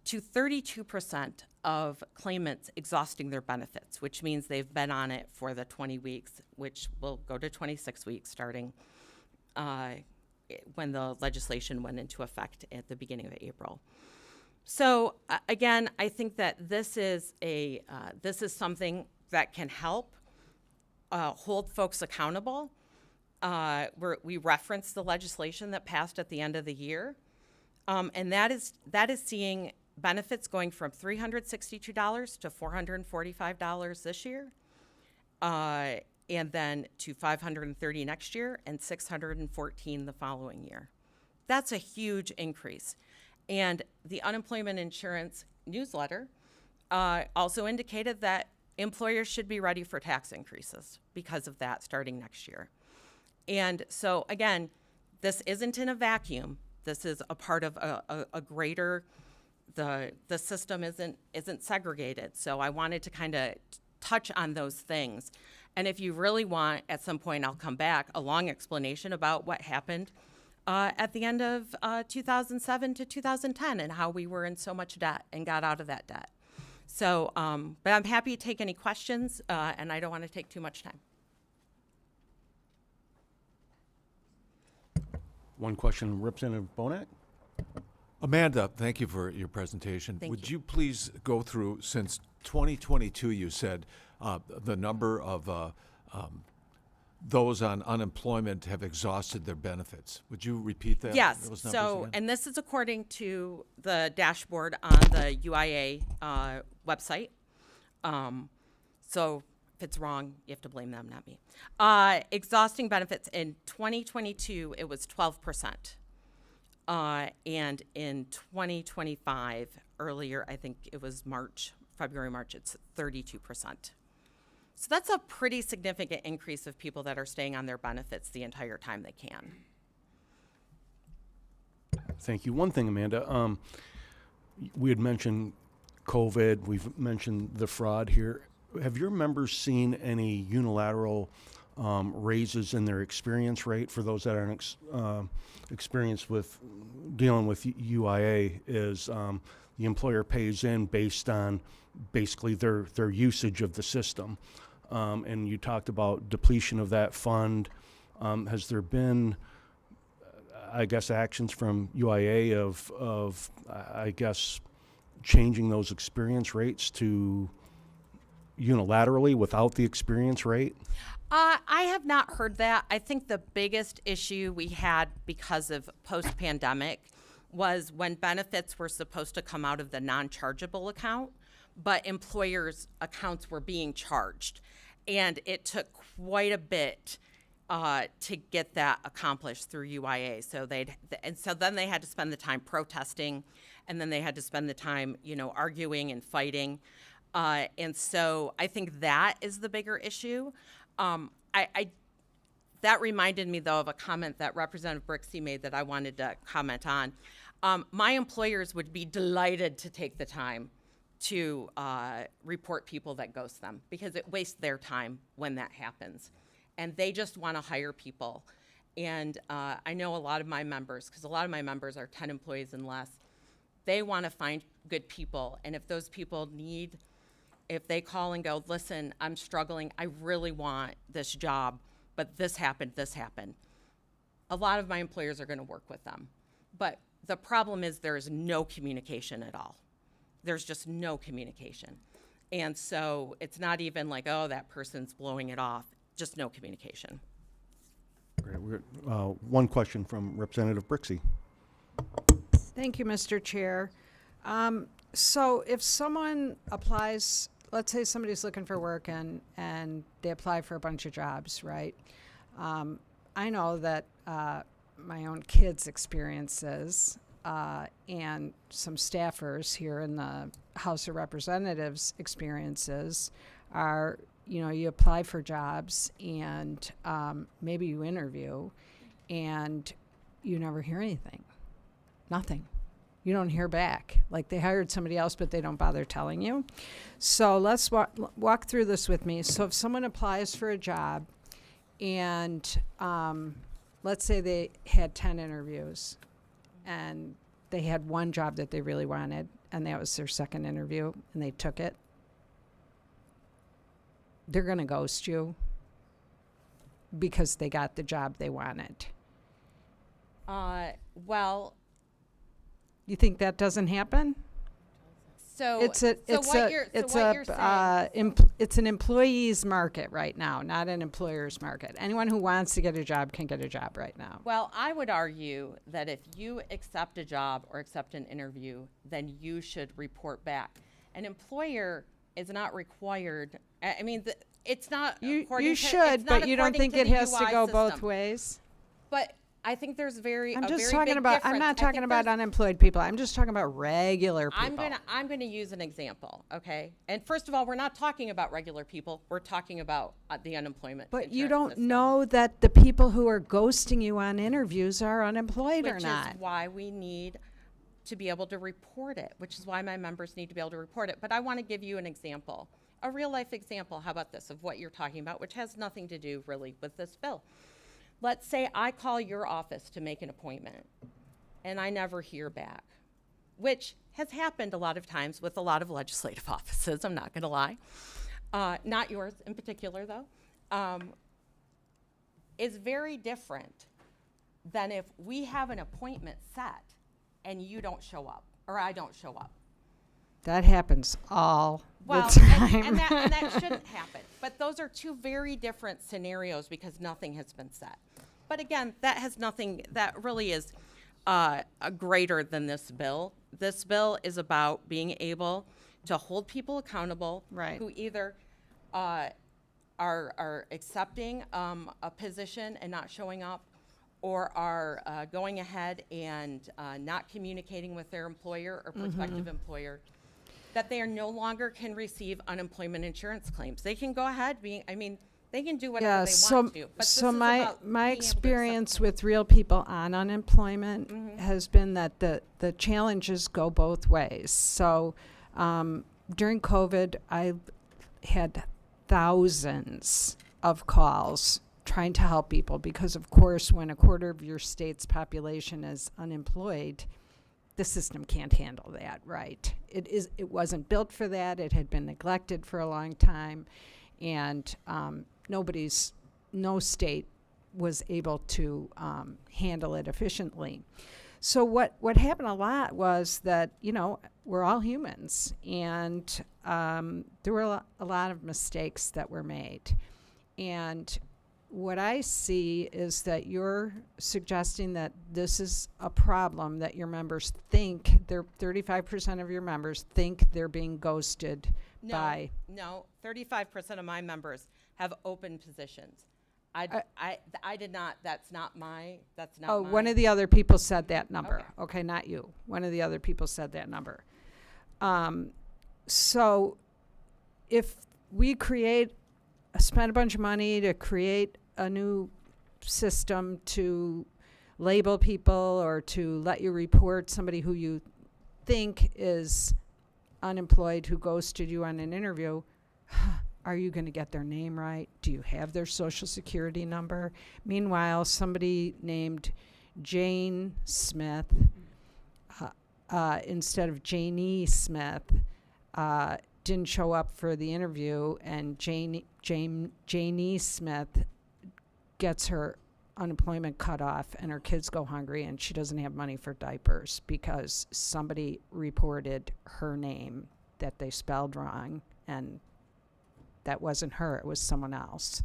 to 32% of claimants exhausting their benefits, which means they've been on it for the 20 weeks, which will go to 26 weeks starting when the legislation went into effect at the beginning of April. So again, I think that this is something that can help hold folks accountable. We reference the legislation that passed at the end of the year, and that is seeing benefits going from $362 to $445 this year, and then to $530 next year and $614 the following year. That's a huge increase. And the unemployment insurance newsletter also indicated that employers should be ready for tax increases because of that starting next year. And so again, this isn't in a vacuum. This is a part of a greater, the system isn't segregated. So I wanted to kind of touch on those things. And if you really want, at some point I'll come back, a long explanation about what happened at the end of 2007 to 2010 and how we were in so much debt and got out of that debt. So, but I'm happy to take any questions, and I don't want to take too much time. One question, Representative Bonak? Amanda, thank you for your presentation. Thank Would you. you please go through, since 2022, you said the number of those on unemployment have exhausted their benefits. Would you repeat that? Yes, those numbers so, again? and this is according to the dashboard on the UIA website. So if it's wrong, you have to blame them, not me. Exhausting benefits in 2022, it was 12%. And in 2025, earlier, I think it was February, March, it's 32%. So that's a pretty significant increase of people that are staying on their benefits the entire time they can. Thank you. One thing, Amanda, we had mentioned COVID, we've mentioned the fraud here. Have your members seen any unilateral raises in their experience rate for those that are experienced with dealing with UIA? Is the employer pays in based on basically their usage of the system. And you talked about depletion of that fund. Has there been, I guess, actions from UIA of I guess, changing those experience rates to unilaterally without the experience rate? I have not heard that. I think the biggest issue we had because of post-pandemic was when benefits were supposed to come out of the non-chargeable account, but employers' accounts were being charged. And it took quite a bit to get that accomplished through UIA. So then they had to spend the time protesting, and then they had to spend the time, arguing and fighting. And so I think that is the bigger issue. That reminded me, though, of a comment that Representative Brixey made that I wanted to comment on. My employers would be delighted to take the time to report people that ghost them, because it wastes their time when that happens. And they just want to hire people. And I know a lot of my members, because a lot of my members are 10 employees and less, they want to find good people. And if those people if they call and go, listen, I'm struggling, I really want this job, but this happened, a lot of my employers are going to work with them. But the problem is there is no communication at all. There's just no communication. And so it's not even like, oh, that person's blowing it off, just no communication. Great. One question from Representative Brixey. Thank you, Mr. Chair. So if someone applies, let's say somebody's looking for work and they apply for a bunch of jobs, right? I know that my own kids' experiences and some staffers here in the House of Representatives' experiences are, you apply for jobs and maybe you interview and you never hear anything. Nothing. You don't hear back. Like they hired somebody else, but they don't bother telling you. So let's walk through this with me. So if someone applies for a job and let's say they had 10 interviews and they had one job that they really wanted and that was their second interview and they took it, they're going to ghost you because they got the job they wanted. Well, You think that doesn't happen? so It's an employee's market right now, not an employer's market. Anyone who wants to get a job can get a job right now. Well, I would argue that if you accept a job or accept an interview, then you should report back. An employer is not required. I mean, it's not. You it's should, not but you don't according think to it the has to UI go both system. ways? But I think there's I'm a just very talking big about. I'm difference. not I talking think about there's- unemployed people. I'm just talking about regular people. I'm gonna use an example, okay? And first of all, we're not talking about regular people. We're talking about the unemployment. But you insurance don't system, know that the people who are ghosting you on interviews are unemployed or which not. is why we need to be able to report it, which is why my members need to be able to report it. But I want to give you an example, a real life example. How about this, of what you're talking about, which has nothing to do really with this bill. Let's say I call your office to make an appointment and I never hear back, which has happened a lot of times with a lot of legislative offices, I'm not going to lie, not yours in particular though, is very different than if we have an appointment set and you don't show up or I don't show up. That happens all Well, the time. and that shouldn't happen. But those are two very different scenarios because nothing has been set. But again, that has nothing, that really is greater than this bill. This bill is about being able to hold people accountable Right. who either are accepting a position and not showing up, or are going ahead and not communicating with their employer or prospective employer, that they are no longer can receive unemployment insurance claims. They can go ahead they can do whatever they want to. But so this is my about being able to accept experience claims. with real people on unemployment has been that the challenges go both ways. So during COVID, I had thousands of calls trying to help people because, of course, when a quarter of your state's population is unemployed, the system can't handle that, right? It wasn't built for that. It had been neglected for a long time, and no state was able to handle it efficiently. So what happened a lot was that, we're all humans, and there were a lot of mistakes that were made. And what I see is that you're suggesting that this is a problem that your members think, 35% of your members think they're being ghosted by. No, 35% of my members have open positions. I did not, that's not my. One of the other people said that number. Okay. Okay, not you. One of the other people said that number. So if we spend a bunch of money to create a new system to label people or to let you report somebody who you think is unemployed who ghosted you on an interview, are you going to get their name right? Do you have their social security number? Meanwhile, somebody named Jane Smith instead of Janie Smith didn't show up for the interview, and Janie Smith gets her unemployment cut off and her kids go hungry and she doesn't have money for diapers because somebody reported her name that they spelled wrong, and that wasn't her, it was someone else.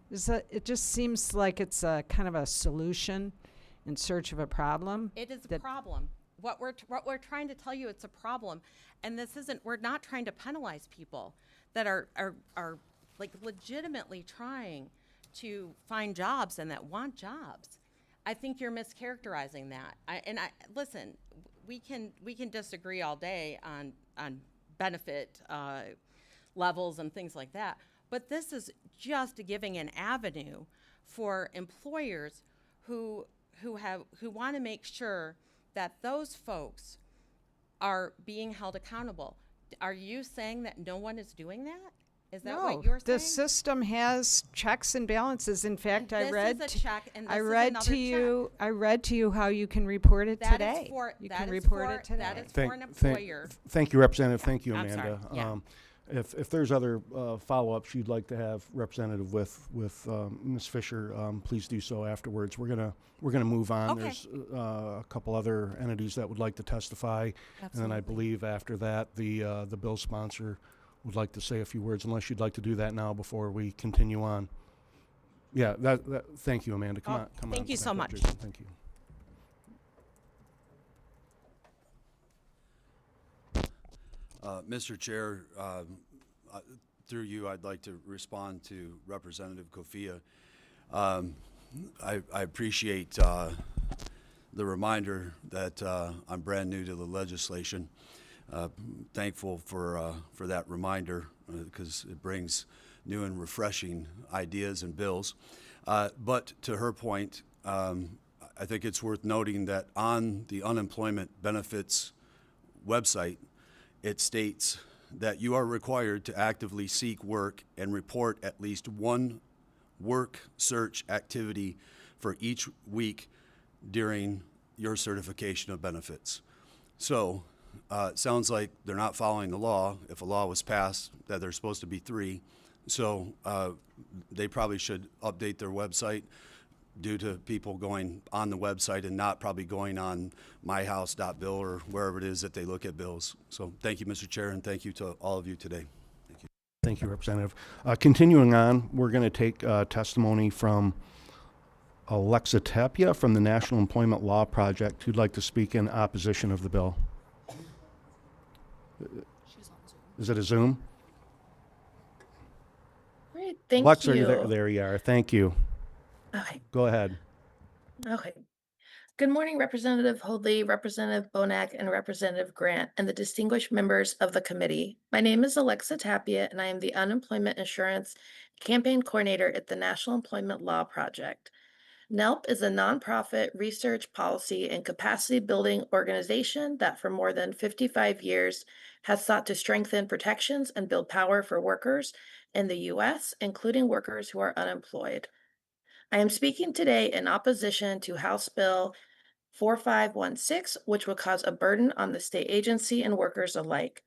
It just seems like it's a kind of a solution in search of a problem. It is a problem. What we're trying to tell you, it's a problem, and we're not trying to penalize people that are like legitimately trying to find jobs and that want jobs. I think you're mischaracterizing that. Listen, we can disagree all day on benefit levels and things like that, but this is just giving an avenue for employers who want to make sure that those folks are being held accountable. Are you saying that no one is doing that? Is that what you're saying? The system has checks and balances. In fact, I read to you how you can report it today. You can report it today. That is for an employer. Thank you, Representative. Thank you, I'm Amanda. sorry. Yeah. If there's other follow-ups you'd like to have Representative with Ms. Fisher, please do so afterwards. We're gonna move on. Okay. There's a couple other entities that would like to testify, and then I believe after that the bill sponsor would like to say a few words, unless you'd like to do that now before we continue on. Yeah. Thank you, Amanda. Come on. Thank you back so up, much. Jason. Thank you. Mr. Chair, through you, I'd like to respond to Representative Kofia. I appreciate the reminder that I'm brand new to the legislation. Thankful for that reminder because it brings new and refreshing ideas and bills. But to her point, I think it's worth noting that on the unemployment benefits website, it states that you are required to actively seek work and report at least one work search activity for each week during your certification of benefits. So It sounds like they're not following the law. If a law was passed that there's supposed to be 3, so they probably should update their website due to people going on the website and not probably going on myhouse.bill or wherever it is that they look at bills. So thank you, Mr. Chair, and thank you to all of you today. Thank you, Representative. Continuing on, we're going to take testimony from Alexa Tapia from the National Employment Law Project, who'd like to speak in opposition of the bill. Is it a Zoom? Great, thank Alexa, you. there you are. Thank you. Okay, Go ahead. okay. Good morning, Representative Hoadley, Representative Bonak, and Representative Grant, and the distinguished members of the committee. My name is Alexa Tapia, and I am the Unemployment Insurance Campaign Coordinator at the National Employment Law Project. NELP is a nonprofit research, policy, and capacity building organization that for more than 55 years has sought to strengthen protections and build power for workers in the U.S., including workers who are unemployed. I am speaking today in opposition to House Bill 4516, which would cause a burden on the state agency and workers alike.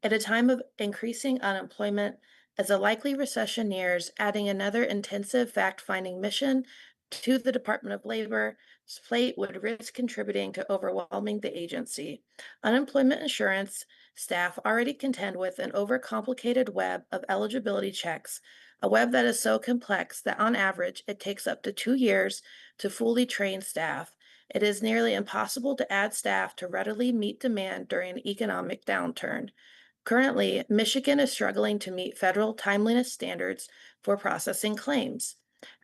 At a time of increasing unemployment, as a likely recession nears, adding another intensive fact-finding mission to the Department of Labor's plate would risk contributing to overwhelming the agency. Unemployment insurance staff already contend with an overcomplicated web of eligibility checks, a web that is so complex that on average it takes up to 2 years to fully train staff. It is nearly impossible to add staff to readily meet demand during an economic downturn. Currently, Michigan is struggling to meet federal timeliness standards for processing claims.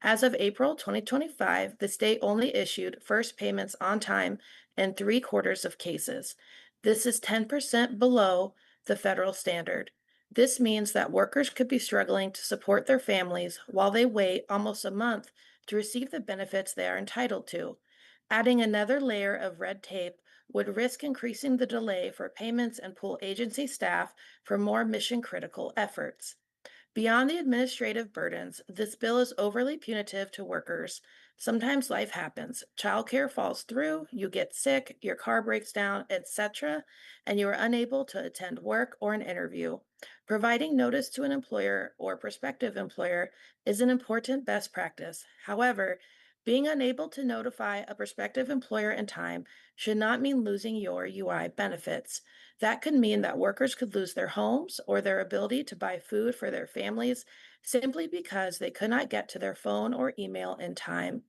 As of April 2025, the state only issued first payments on time in 3/4 of cases. This is 10% below the federal standard. This means that workers could be struggling to support their families while they wait almost a month to receive the benefits they are entitled to. Adding another layer of red tape would risk increasing the delay for payments and pull agency staff for more mission-critical efforts. Beyond the administrative burdens, this bill is overly punitive to workers. Sometimes life happens. Childcare falls through, you get sick, your car breaks down, etc., and you are unable to attend work or an interview. Providing notice to an employer or prospective employer is an important best practice. However, being unable to notify a prospective employer in time should not mean losing your UI benefits. That could mean that workers could lose their homes or their ability to buy food for their families simply because they could not get to their phone or email in time.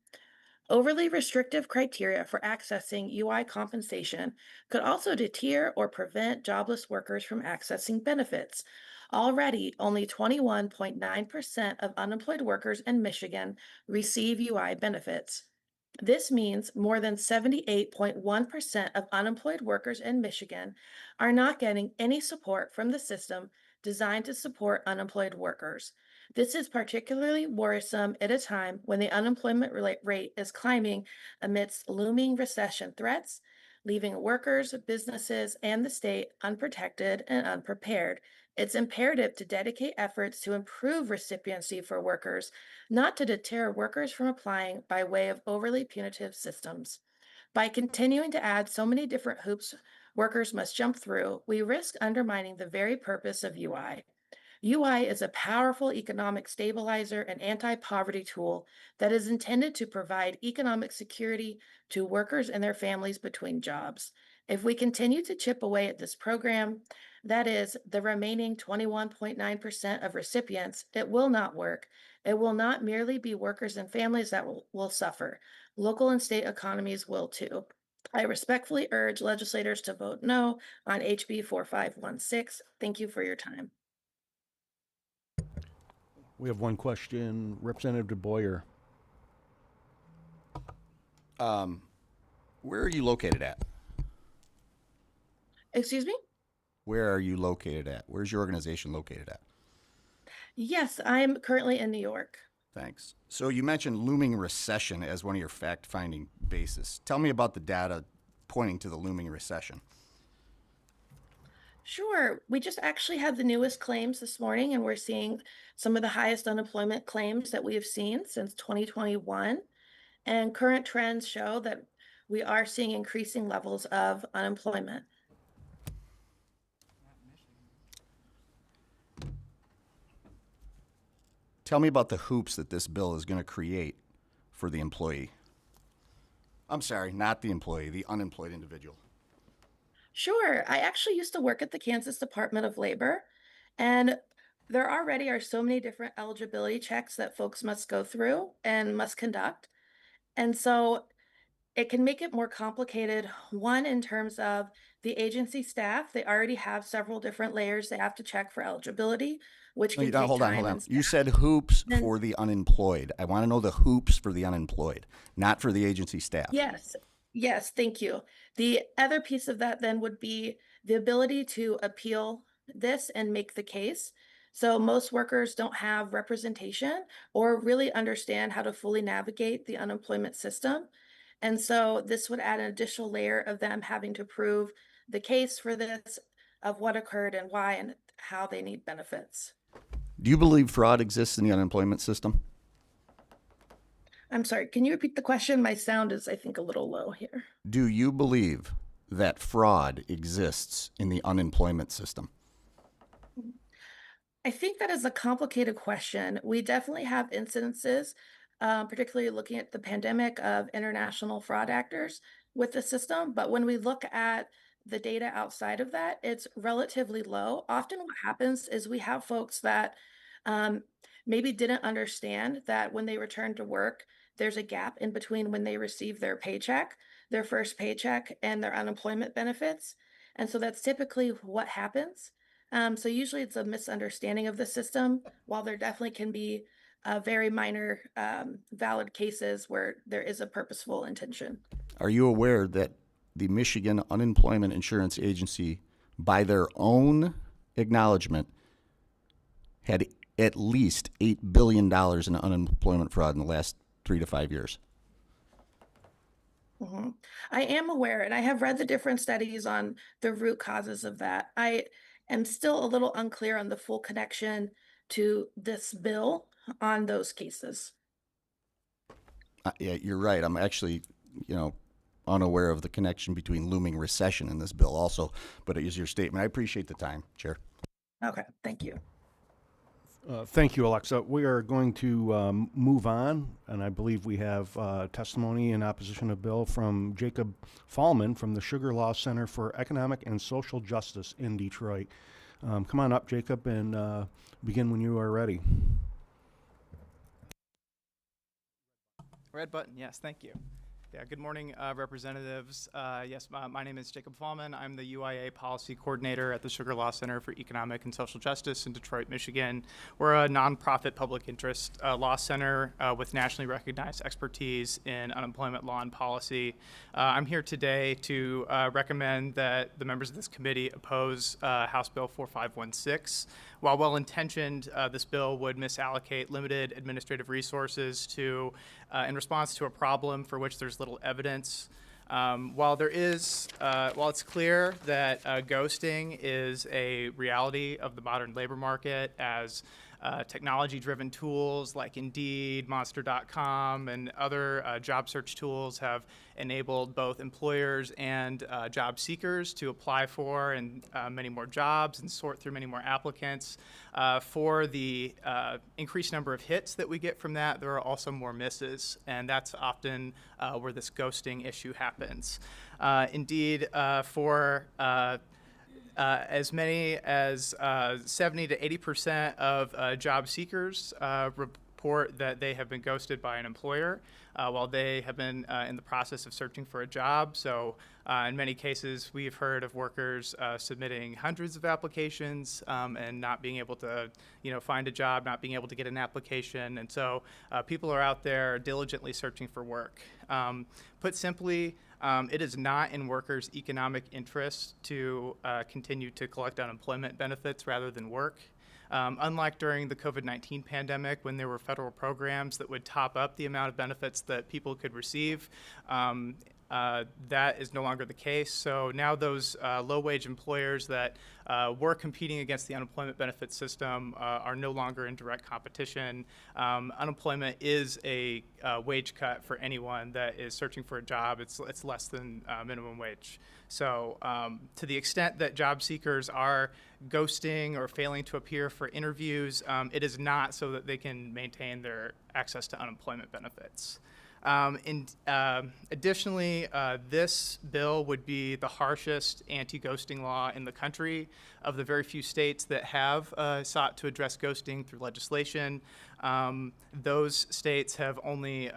Overly restrictive criteria for accessing UI compensation could also deter or prevent jobless workers from accessing benefits. Already, only 21.9% of unemployed workers in Michigan receive UI benefits. This means more than 78.1% of unemployed workers in Michigan are not getting any support from the system designed to support unemployed workers. This is particularly worrisome at a time when the unemployment rate is climbing amidst looming recession threats, leaving workers, businesses, and the state unprotected and unprepared. It's imperative to dedicate efforts to improve recipiency for workers, not to deter workers from applying by way of overly punitive systems. By continuing to add so many different hoops workers must jump through, we risk undermining the very purpose of UI. UI is a powerful economic stabilizer and anti-poverty tool that is intended to provide economic security to workers and their families between jobs. If we continue to chip away at this program, that is, the remaining 21.9% of recipients, it will not work. It will not merely be workers and families that will suffer. Local and state economies will too. I respectfully urge legislators to vote no on HB 4516. Thank you for your time. We have one question. Representative DeBoyer. Where are you located at? Excuse me? Where are you located at? Where's your organization located at? Yes, I'm currently in New York. Thanks. So you mentioned looming recession as one of your fact-finding bases. Tell me about the data pointing to the looming recession. Sure. We just actually had the newest claims this morning, and we're seeing some of the highest unemployment claims that we have seen since 2021. And current trends show that we are seeing increasing levels of unemployment. Tell me about the hoops that this bill is going to create for the employee. I'm sorry, not the employee, the unemployed individual. Sure. I actually used to work at the Kansas Department of Labor, and there already are so many different eligibility checks that folks must go through and must conduct. And so it can make it more complicated. One, in terms of the agency staff, they already have several different layers they have to check for eligibility, which can No, take hold on, time hold on. and You staff. said hoops Then- for the unemployed. I want to know the hoops for the unemployed, not for the agency staff. Yes, yes, thank you. The other piece of that then would be the ability to appeal this and make the case. So most workers don't have representation or really understand how to fully navigate the unemployment system. And so this would add an additional layer of them having to prove the case for this, of what occurred and why and how they need benefits. Do you believe fraud exists in the unemployment system? I'm sorry, can you repeat the question? My sound is, I think, a little low here. Do you believe that fraud exists in the unemployment system? I think that is a complicated question. We definitely have incidences, particularly looking at the pandemic, of international fraud actors with the system. But when we look at the data outside of that, it's relatively low. Often what happens is we have folks that um, maybe didn't understand that when they return to work, there's a gap in between when they receive their paycheck, their first paycheck, and their unemployment benefits. And so that's typically what happens. So usually it's a misunderstanding of the system, while there definitely can be very minor valid cases where there is a purposeful intention. Are you aware that the Michigan Unemployment Insurance Agency, by their own acknowledgement, had at least $8 billion in unemployment fraud in the last 3 to 5 years? I am aware, and I have read the different studies on the root causes of that. I am still a little unclear on the full connection to this bill on those cases. Yeah, you're right. I'm actually, unaware of the connection between looming recession and this bill also, but it is your statement. I appreciate the time, Chair. Okay, thank you. Thank you, Alexa. We are going to move on, and I believe we have testimony in opposition to bill from Jacob Fallman from the Sugar Law Center for Economic and Social Justice in Detroit. Come on up, Jacob, and begin when you are ready. Red button, yes, thank you. Yeah, good morning, representatives. Yes, my name is Jacob Fallman. I'm the UIA Policy Coordinator at the Sugar Law Center for Economic and Social Justice in Detroit, Michigan. We're a nonprofit public interest law center with nationally recognized expertise in unemployment law and policy. I'm here today to recommend that the members of this committee oppose House Bill 4516. While well-intentioned, this bill would misallocate limited administrative resources in response to a problem for which there's little evidence. While it's clear that ghosting is a reality of the modern labor market, as technology-driven tools like Indeed, Monster.com, and other job search tools have enabled both employers and job seekers to apply for many more jobs and sort through many more applicants. For the increased number of hits that we get from that, there are also more misses, and that's often where this ghosting issue happens. Indeed, for as many as 70 to 80% of job seekers report that they have been ghosted by an employer while they have been in the process of searching for a job. So in many cases, we've heard of workers submitting hundreds of applications and not being able to find a job, not being able to get an application. And so people are out there diligently searching for work. Put simply, it is not in workers' economic interest to continue to collect unemployment benefits rather than work. Unlike during the COVID-19 pandemic, when there were federal programs that would top up the amount of benefits that people could receive, that is no longer the case. So now those low-wage employers that were competing against the unemployment benefits system are no longer in direct competition. Unemployment is a wage cut for anyone that is searching for a job. It's less than minimum wage. So to the extent that job seekers are ghosting or failing to appear for interviews, it is not so that they can maintain their access to unemployment benefits. Additionally, this bill would be the harshest anti-ghosting law in the country. Of the very few states that have sought to address ghosting through legislation, those states have only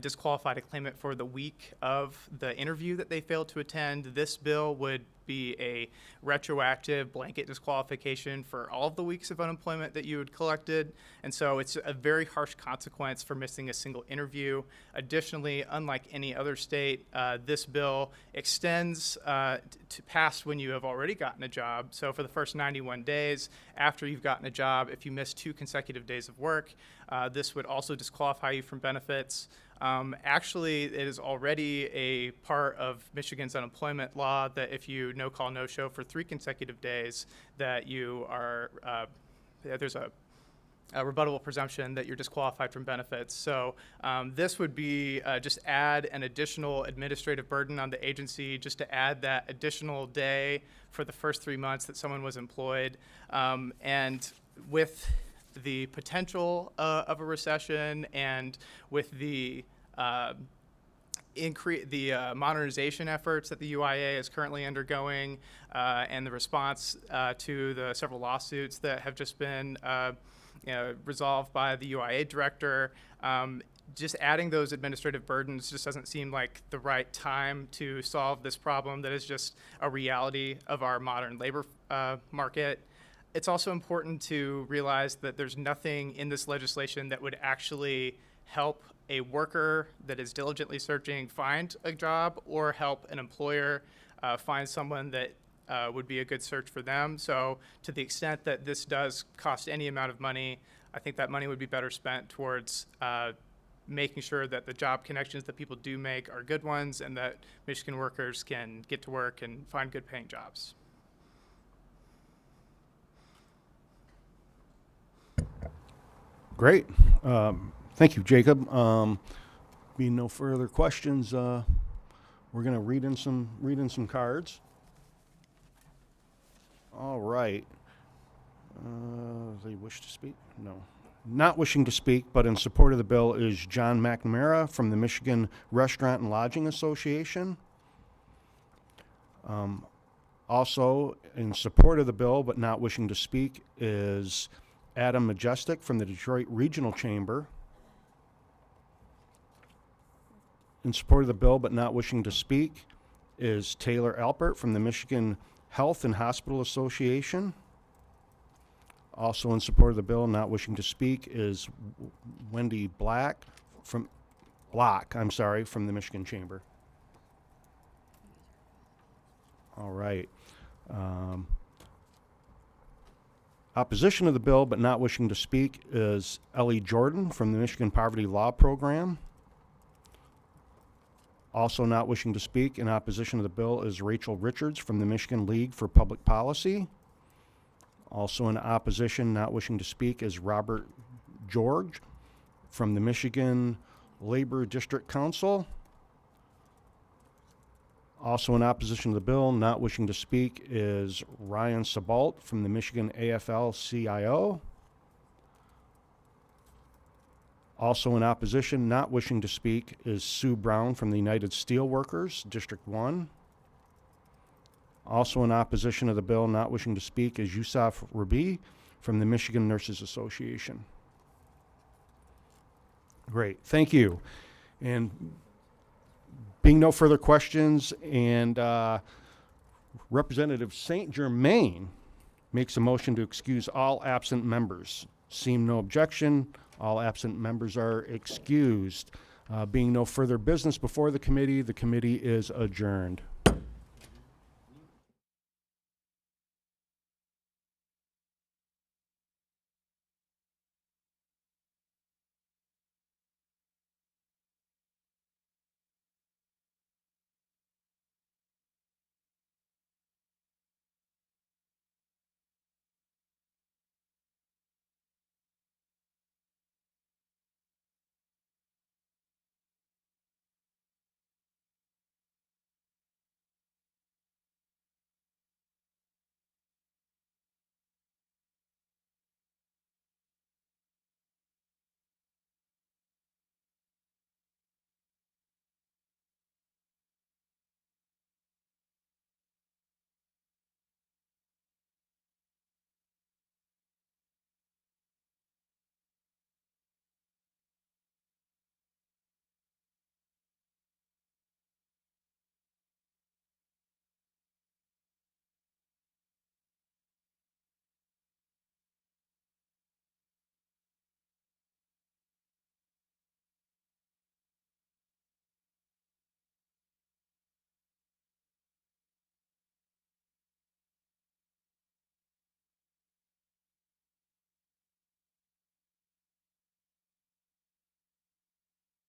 disqualified a claimant for the week of the interview that they failed to attend. This bill would be a retroactive blanket disqualification for all of the weeks of unemployment that you had collected. And so it's a very harsh consequence for missing a single interview. Additionally, unlike any other state, this bill extends to past when you have already gotten a job. So for the first 91 days after you've gotten a job, if you miss 2 consecutive days of work, this would also disqualify you from benefits. Actually, it is already a part of Michigan's unemployment law that if you no-call, no-show for 3 consecutive days, that you are, there's a rebuttable presumption that you're disqualified from benefits. So this would be just add an additional administrative burden on the agency just to add that additional day for the first 3 months that someone was employed. And with the potential of a recession and with the modernization efforts that the UIA is currently undergoing and the response to the several lawsuits that have just been resolved by the UIA director, just adding those administrative burdens just doesn't seem like the right time to solve this problem that is just a reality of our modern labor market. It's also important to realize that there's nothing in this legislation that would actually help a worker that is diligently searching find a job or help an employer find someone that would be a good search for them. So to the extent that this does cost any amount of money, I think that money would be better spent towards making sure that the job connections that people do make are good ones and that Michigan workers can get to work and find good paying jobs. Great. Thank you, Jacob. Being no further questions, we're going to read in some cards. All right. They wish to speak? No. Not wishing to speak, but in support of the bill is John McNamara from the Michigan Restaurant and Lodging Association. Also, in support of the bill, but not wishing to speak, is Adam Majestic from the Detroit Regional Chamber. In support of the bill, but not wishing to speak, is Taylor Alpert from the Michigan Health and Hospital Association. Also in support of the bill, not wishing to speak, is Wendy Block from the Michigan Chamber. All right. Opposition of the bill, but not wishing to speak, is Ellie Jordan from the Michigan Poverty Law Program. Also not wishing to speak in opposition of the bill is Rachel Richards from the Michigan League for Public Policy. Also in opposition, not wishing to speak, is Robert George from the Michigan Labor District Council. Also in opposition to the bill, not wishing to speak, is Ryan Sabalt from the Michigan AFL-CIO. Also in opposition, not wishing to speak, is Sue Brown from the United Steelworkers, District 1. Also in opposition of the bill, not wishing to speak, is Yusuf Rabi from the Michigan Nurses Association. Great, thank you. And being no further questions, and Representative St. Germain makes a motion to excuse all absent members. Seeing no objection, all absent members are excused. Being no further business before the committee is adjourned.